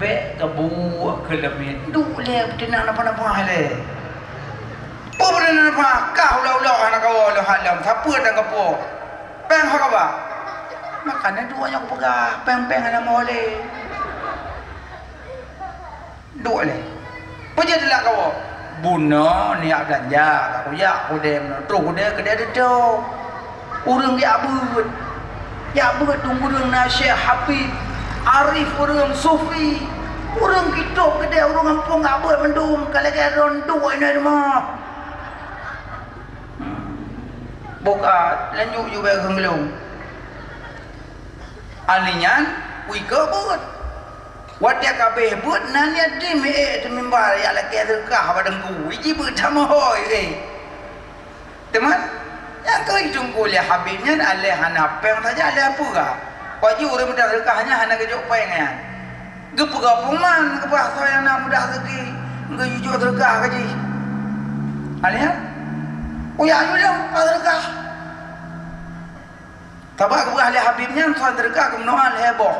be kabu kelamin duk le betina apa hale Pembenar apa? Kau lau anak kau lau halam. Siapa dan kau? Peng apa kau? Makanya dua yang kau pegang. Peng anak boleh. Dua le. Punya dia kau. Bunuh niat belanja. Kau ya kau dem. Terus kau dem kedai itu. Orang dia abud. Ya abud tunggu orang Syekh Habib Arif orang Sufi. Orang kita kedai orang kampung abud mendung. Kalau kaya rondu ini mah. Buka lanjut juga kengelung. Alinyan, wika buat. Wadia kabeh buat nanya di membar ya lagi terkah pada ku. Iji bertama hoi. Teman, yang kau hitung kuliah Habibnya alih hana peng saja alih apa kah? Wajib orang muda terkahnya hana kejauh pengen. Gepagapungan kebahasa yang nak muda segi. Enggak jujur terkah kaji. Alinyan. Oh ya ayulah adrekah. Tabak ke ahli Habibnya adrekah ke mendoa heboh.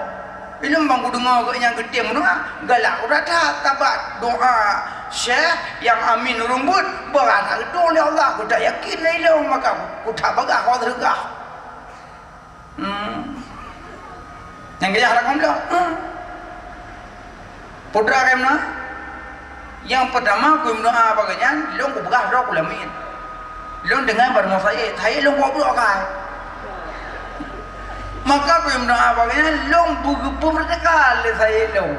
Ilmu bang dengar ke yang gede mendoa galak urata tabak doa Syekh yang amin rumbut berat itu oleh Allah ku tak yakin ilmu maka ku tak bagah adrekah. Yang kaya harapan dah. Putra kemana? Yang pertama ku mendoa bagaian long ku bagah roh ku lamin. Long dengan bermau saya long ngobrol kan. Maka aku yang doa bagaimana long buku merdeka le saya long.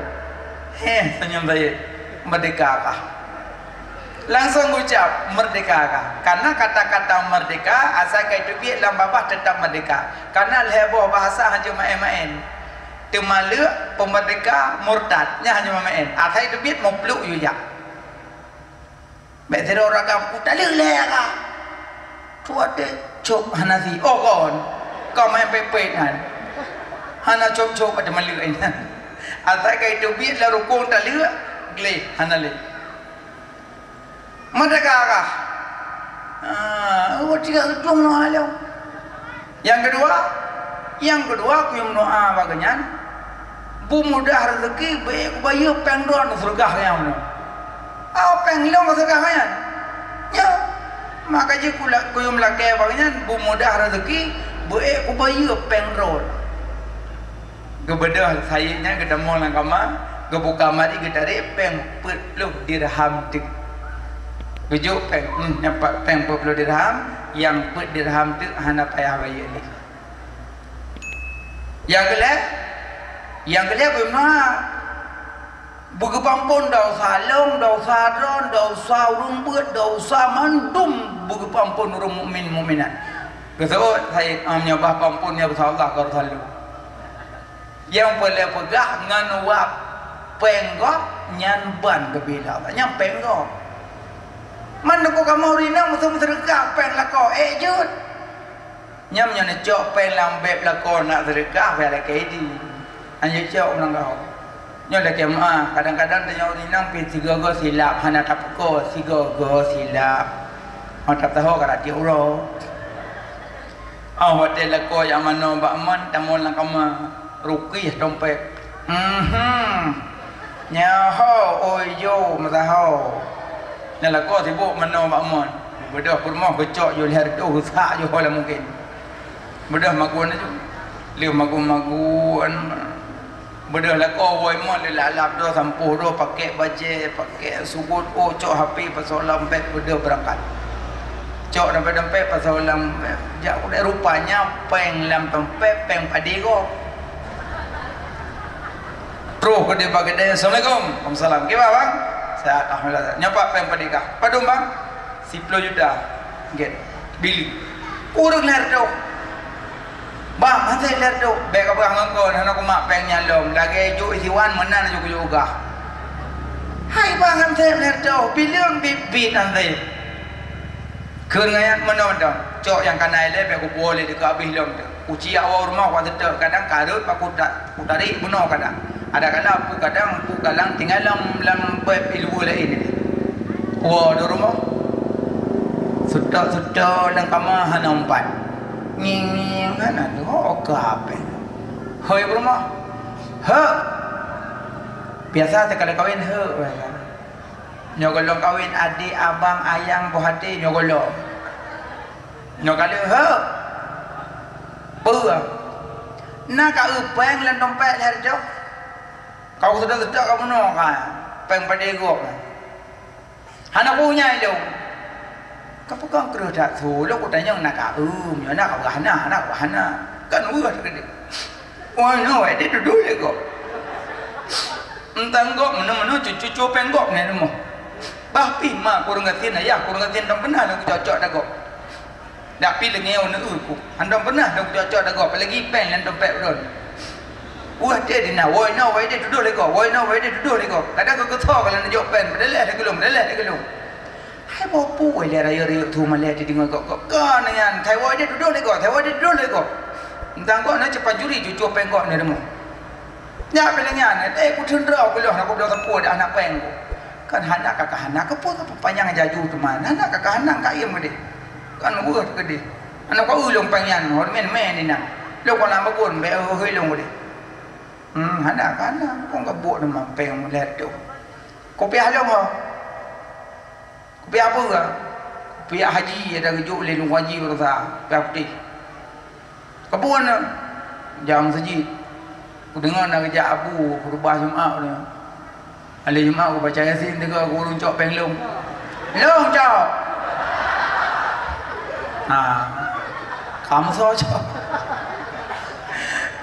Senyum saya merdeka kah? Langsung ucap merdeka kah? Karena kata-kata merdeka asal kaitu biar dalam babah tetap merdeka. Karena heboh bahasa hanya main-main. Temalu pemerdeka murtadnya hanya main. Asal itu biar mau peluk juga. Baik tidak orang kamu tak lelak kah? Tuat deh, cop hanasi. Oh kau main pepet kan? Hana cop pada malu ini. Atai kau itu biar lalu kau tak lihat, gile hana le. Merdeka kah? Tiga ketemu halau. Yang kedua aku yang doa bagaimana? Bu mudah rezeki baik bayu pengdon surga yang mana? Penglong surga yang? Ya. Maka je kuyum lakai bagaimana bu mudah rezeki buat kubayu pengrol. Kebedah sayanya ketemu orang kamar, kebuka mari ketari peng perlu dirham tik. Kejuk peng nampak peng perlu dirham yang per dirham tik hana payah bayar ni. Yang kedua bagaimana? Buku pampun dah usah long, dah usah dron, dah usah rumput, dah usah mandum. Buku pampun orang mukminat. Kesebut saya menyembah pampunnya besar Allah kau selalu. Yang boleh pegah ngan wap penggok nyan ban kebila. Nyan penggok. Mana kau kamu rina musuh sedekah peng lako jut. Nyam nyan cok peng lambep lako nak sedekah pada kedi. Anjir cok menangkau. Nyolah kemah kadang-kadang tanya orang pi tiga go silap hana tapko tiga go silap. Mantap tahu kada dia uro. Hotel lako yang mana mbak man tamu lang kama ruqyah dompet. Nyaho oyo masaho. Nalako sibuk mana mbak man. Bedah kurma becok yo lihat tu sak yo lah mungkin. Bedah maguan tu. Liu magu-maguan. Benda lah kau woi mon lalap do sampuh do pakai baje, pakai sugut cok HP pasal lampet benda berangkat. Cok dompet pasal lam jak udah rupanya peng lam dompet peng padi ko. Terus ke dia bagi dia Assalamualaikum. Waalaikumsalam. Gimana bang? Sehat alhamdulillah. Nyapa peng padi kah? Padum bang? 10 juta. Get. Bili. Kurang ler do. Bang, nanti lihat tu, baik apa yang kau, nak aku mak peng nyalom, lagi juk isiwan mana nak juga. Hai bang, nanti lihat tu, bilang bibit nanti. Kerana mana tu, cok yang kanai le, baik aku boleh dekat habis lom tu. Uci awal rumah waktu tu, kadang karut, aku tarik bunuh kadang. Ada kadang aku kadang tinggal lam bab ilmu lain ni. Wah, di rumah. Sudah dan kamar hana 4. Nging kan ada ke apa? Hoi rumah. Biasa sekali kawin nyogolo kawin adik abang ayang bohati nyogolo. Nyogalo nak kau peng lan dompet hari tu. Kau sudah kamu no kan? Peng pada gua. Hana punya itu. Kau pegang kerudak tu, lo kau tanya nak nak hana, kan uat ke dia. Oh no, dia duduk le kau. Entang kau mana cucu penggok ni demo. Bah pi mak kurang ngatin ayah, kurang ngatin dong pernah aku cocok dah kau. Dak pi lengeu na ku. Andong pernah aku cocok dah kau, apalagi pen dan dompet ron. Uat dia dina, woi no, dia duduk le kau, woi no, dia duduk le kau. Kadang kau tahu kalau nak jawab pen, bedelah dia gelum. Hai bopu le raya tu malah dia dengar kok kan yan thai woi dia duduk le kok entang kok nak cepat juri cucu pengkok ni demo nya pelengyan aku thendra aku loh aku dah tempuh dah anak peng kan anak kakak anak ke pun panjang jaju tu mana anak kakak anak kaim ke dia kan uat ke dia anak kau ulung pengyan hor men ni nak lo kau lama pun be ulung ke dia anak kau buat nama peng let tu kopi halong ho Pihak apa ke? Pihak haji ada rujuk oleh lung haji berasa pihak putih. Kebun jam sejid. Aku dengar nak kerja abu berubah Jumaat ni. Hari Jumaat aku baca Yasin tengok aku urung cok peng long. Long cok. Kamu cok.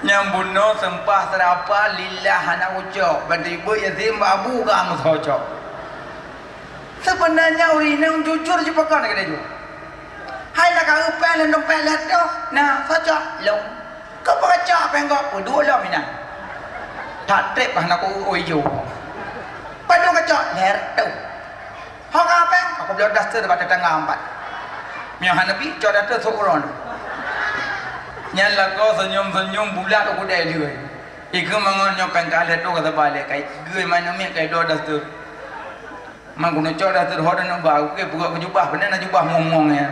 Yang bunuh sempah serapa lillah anak ucok. Bantu Yasin abu kamu cok. Sebenarnya orang jujur je pakai nak dia. Hai nak kau pen dompet lah tu. Nah, saja long. Kau baca apa yang kau dua lah mina. Tak trip lah nak kau uyu. Pada kau cak ler tu. Hang apa? Aku belum dasar dekat tengah 4. Yang hanapi cak dasar seorang. Nyala kau senyum bulat aku dah dia. Iku mangon nyopeng kalah tu kata balik kai. Gue mana mi kai dua dasar. Mak guna cok dah terhormat nak bau ke buka kejubah benar nak jubah ngomong ya.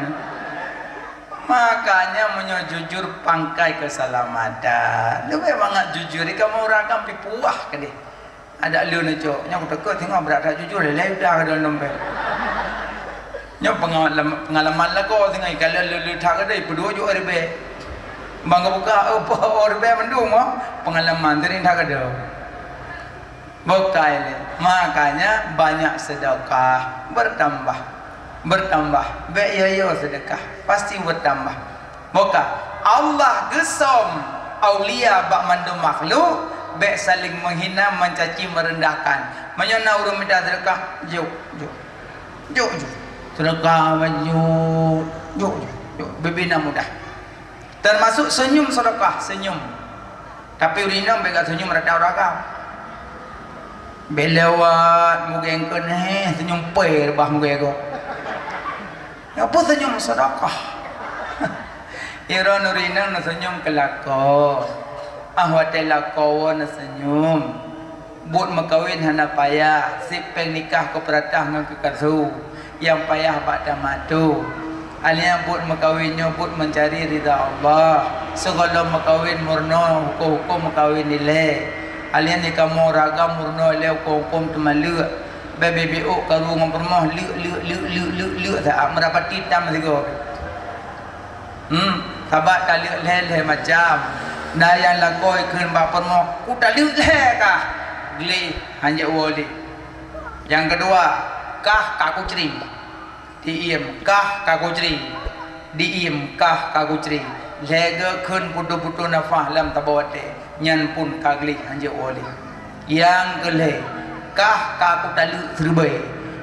Makanya menyujur pangkai keselamatan. Lebih banget jujur. Kamu orang kan pipuah ke dia. Ada lu nak cok. Nyok teka tengok berat tak jujur le dah ada dompet. Nyok pengalaman lah kau tengok kalau lu tak ada berdua juga rebe. Bangga buka apa rebe mendung pengalaman tadi tak ada. Bukai le. Makanya banyak sedekah bertambah. Baik ya sedekah pasti bertambah. Buka Allah gesom aulia bak mandu makhluk baik saling menghina, mencaci, merendahkan. Menyana urang minta sedekah, juk. Sedekah baju, juk. Bebina mudah. Termasuk senyum sedekah, senyum. Tapi urinam baik senyum rada-rada. Belawat mungkin kena senyum pe bah mungkin go. Apa senyum sedekah? Ira nurina na senyum kelako. Ahwate lako na senyum. Buat makawin hana payah, sipeng nikah ke peratah ngan kekasu. Yang payah pada matu. Alia buat makawinnya buat mencari ridha Allah. Segala makawin murno hukum makawin nilai. Alian ni kamu ragam murno leu hukum temalu. Bebe o karu ngompermoh lu tak merapati tam sigo. Sabat kali leh macam Dayan lakoi keun baper mo ku dalil ka geli hanya wali. Yang kedua kah kaku ceri diiem kah kaku ceri diiem kah kaku ceri lega keun putu-putu nafah lam tabawate nyan pun kagli hanya wali. Yang gele kah kaku dalil serbai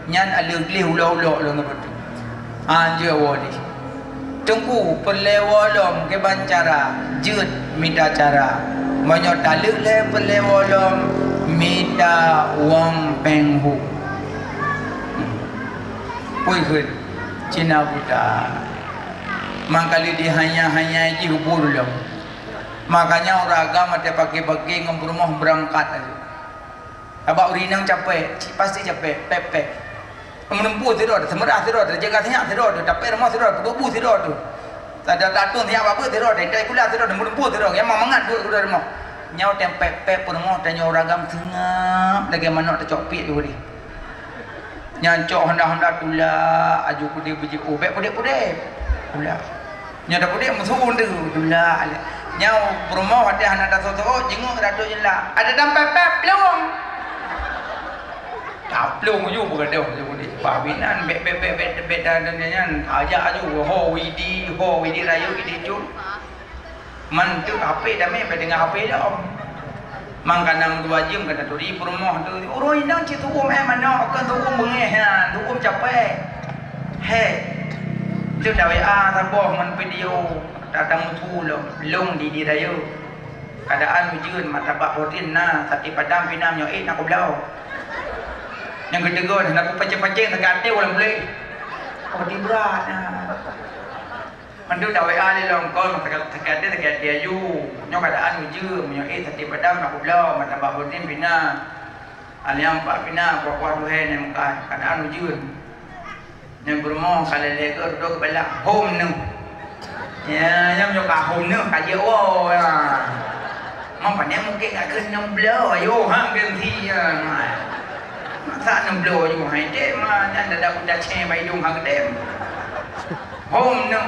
nyan alil geli ulo-ulo lo ngabatu hanya wali. Tunggu pelewolom ke bancara jut minta cara banyak taluk le pelewolom minta wang penghu pui hun Cina Buddha mangkali di hanya ji hubur lo makanya orang agama dia pagi-pagi ngomong berangkat abak urinang capek pasti capek pepe menempuh tidak, semerah tidak, jaga siap tidak, dapat rumah tidak, berbubu tidak, ada datung siap apa tidak, dari kuliah tidak, menempuh tidak, yang mangat dua kuda rumah, nyau tempe rumah dan nyau ragam tengah, lagi mana ada copik tu ni, nyancok hendak tulah, aju kudi biji ubek pudek, tulah, nyau pudek musuh tu, tulah, nyau rumah ada hendak soto, jenguk ratu jelah, ada tempe pelong. Taplung ju bukan dah jadi pabinan bet dan nyan aja aju ho widi rayu widi jun man tu HP dah me dengan HP dah om mangkanang 2 jam kata tu di rumah tu uroi nang citu om mana akan tu om mengeh tu om capek he tu dah WA taboh man video datang tu long di rayu keadaan ujun mata bak protein na sakit padam pinam nyo nak belau. Yang kedua nak pancing-pancing terganti orang boleh. Oh di berat mandu dah WA ni long kau terganti ayu. Nyo keadaan ujung nyo tadi padam nak belau mata bak protein pina. Aliam pak pina kuat luhen yang keadaan ujung. Yang bermo kalau lega duduk belak home nu. Ya yang nyo ka home nu ka je oh ya. Mam pandai mungkin nak kena belau ayo hang ganti ya. Masa 6 blow juga hai dem mah dan dah budak ceng bai dong hang dem hom nu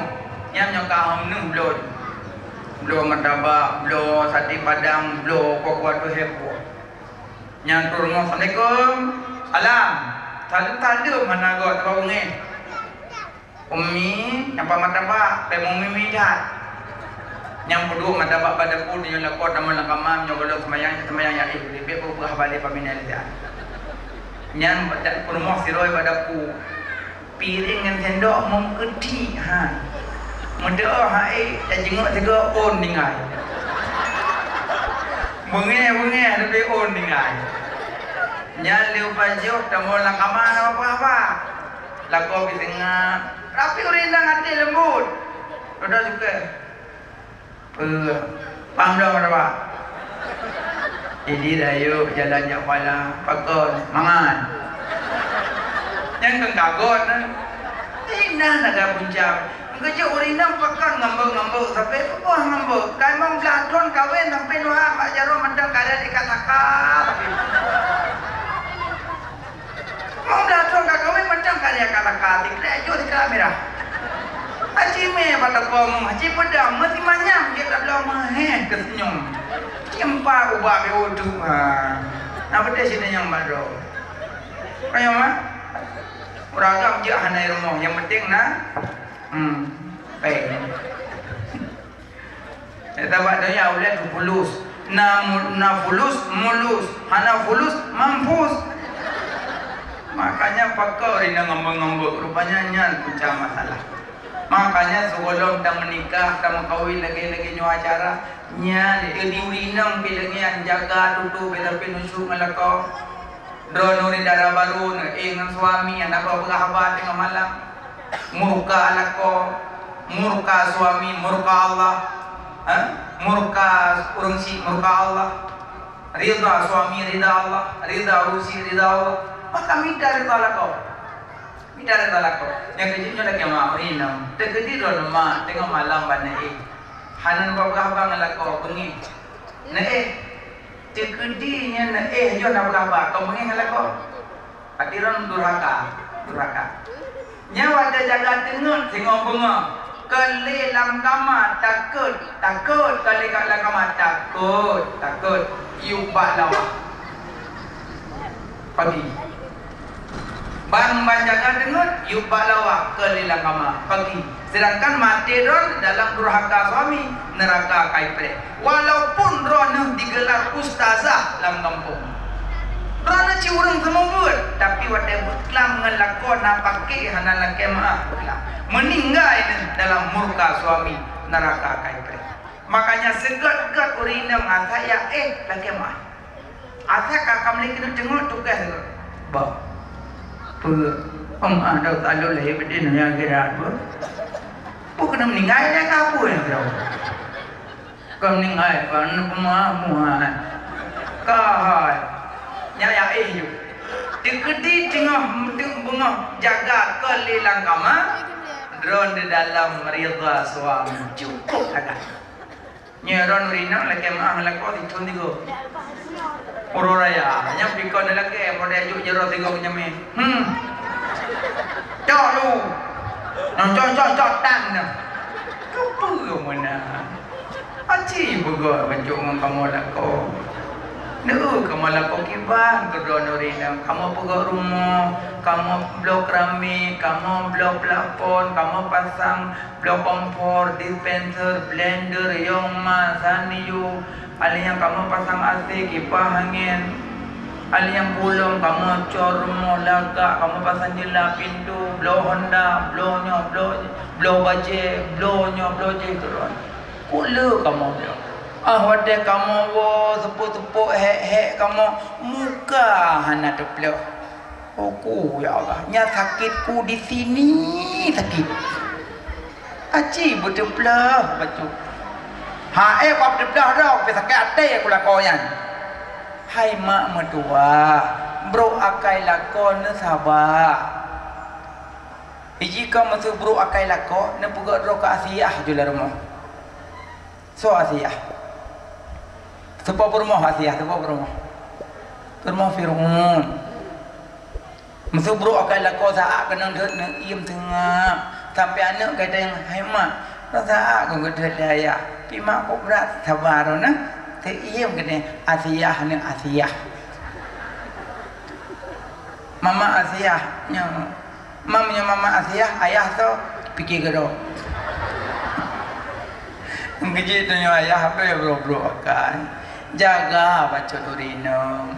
nyam nyam ka hom nu blow martabak blow sate padang blow kuat tu heboh nyang tur ngom assalamualaikum salam tanda mana go tahu nge ummi nyampa martabak pe mumi dah nyam kedua martabak pada pun dia lakot nama lakamam nyobolo semayang ya ibu be berubah balik paminal dia nyan pada rumah siroi padaku piring dengan sendok mengkedi muda hai dan jenguk tiga on ningai bengeh tapi on ningai nyan liu pajuk tamu lakaman apa lako bisengah rapi urindang hati lembut udah juga pamdo apa jadi rayu jalan jak pala pakon mangan yang kengkagot nah naga puncak kerja urinam pakan ngambek sampai apa ngambek kai mong bladon kawin sampai nuha mak jaro mandang kada dikatakan mong bladon kawin mandang kada katakan dikrejo di kamera haji me pada kong haji pedang mesti manyam dia tak belum meh kesenyum Empa ubah beodu nah benda sini yang baru kayak mah beragam je hanai rumah yang penting baik kita buat dia ulat fulus na fulus mulus hana fulus mampus makanya pakau rina ngambek rupanya nyan puncak masalah makanya sebelum kita menikah kita kawin lagi nyawa acara nya di urinang bilangnya jaga tutu beda pinusuk ngalako drone darah baru dengan suami anak berkahabat dengan malam murka alako murka suami murka Allah murka urungsi murka Allah ridha suami ridha Allah ridha urusi ridha Allah maka minta ridha alako yang kecilnya lagi mak urinang terkejut drone mak tengok malam banai hanan berkahabat ngalako bengi Cekedinya jo nak berapa kau mengenal kau hadiran durhaka nyawa ada jaga tengok tengok bunga kelelam kamar takut kali kat langkama takut yubak lawa pagi bang banjakan dengar yubak lawa kali langkama pagi sedangkan mati ron dalam durhaka suami neraka kaipre walaupun ron digelar ustazah dalam kampung ron ci urang semua tapi wate butlam ngelakon napake hana kemah meninggal dalam murka suami neraka kaipre makanya segat-gat urinam asaya lagi mah asa kakam lagi tu tengok tugas bah ada talul leh bedin yang kira apa kena meninggal dah apa yang kira kau meninggal kan pemahaman kahai nyaya yuk dikedi tengah bengah jaga kelilang kama drone di dalam ridha suami cukup agak nyeron rina lagi mah lako ditun tigo uroraya nya pikon lagi mode aju jero tigo nyame cok lu cok tan kepu mana aci bogo bancu kamu lako kamu lako kibang kedua rina kamu pegak rumah kamu blok keramik kamu blok plafon kamu pasang blok kompor dispenser blender yoma saniyu yang kamu pasang AC kipas angin yang pulung kamu cor rumah laga kamu pasang jela pintu blow Honda blow baje blow turun kula kamu blow wadah kamu wo tepuk hek kamu muka hana teplok aku ya Allah nya sakitku di sini sakit aci beteplak bacu bab teplak dah pe sakit ate aku lakoyan hai mak mertua bro akai lakon sabar jika masuk bro akai lakon ne pugat ro ka asiah jula rumah so asiah sepa bermoh asiah sepa bermoh firun masuk bro akai lakon saat kena det iem tengah sampai anak kata yang hemat rasa aku gede daya pima kok berat sabar na te iem kene asiah ne asiah mama asiah nya mamnya mama asiah ayah tu pikir gedo ngejit tu ayah apa ya bro akan jaga baca durino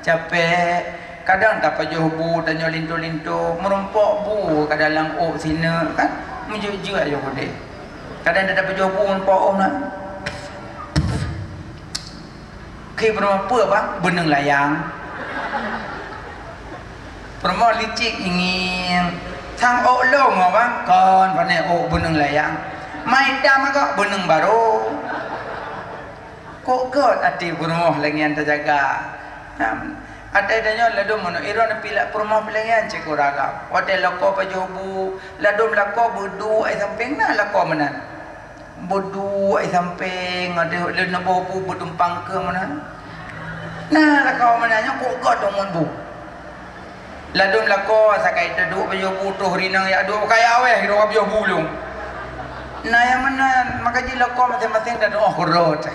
capek kadang tak pajuh bu tanya lintu merumpok bu ke dalam sini kan menjujur aja kode kadang tak pajuh bu merumpok nak ke berapa bang beneng layang permo licik ingin sang long bang kon pane beneng layang mai dam kok beneng baru kok ati bermoh lagi yang terjaga ada adanya ladum mano iron pilak perumah pelangan cekuraga hotel lako pajobu ladum lako bodu ai samping na lako menan bodu ai samping ada ladum bobu bodumpang ke mana nah lako menanya kok dong bu ladum lako sakai duduk pajobu tu rinang ya duk kaya aweh ro pajobu lung nah yang mana makaji lako masing-masing dah khurut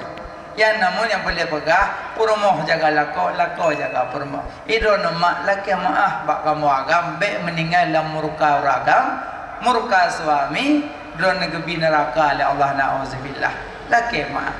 yang namun yang boleh pegah purmoh jaga lako jaga purmoh itu nama laki maah bak kamu agam be meninggal dalam murka ragam murka suami drone gebi neraka oleh Allah na'udzubillah laki maah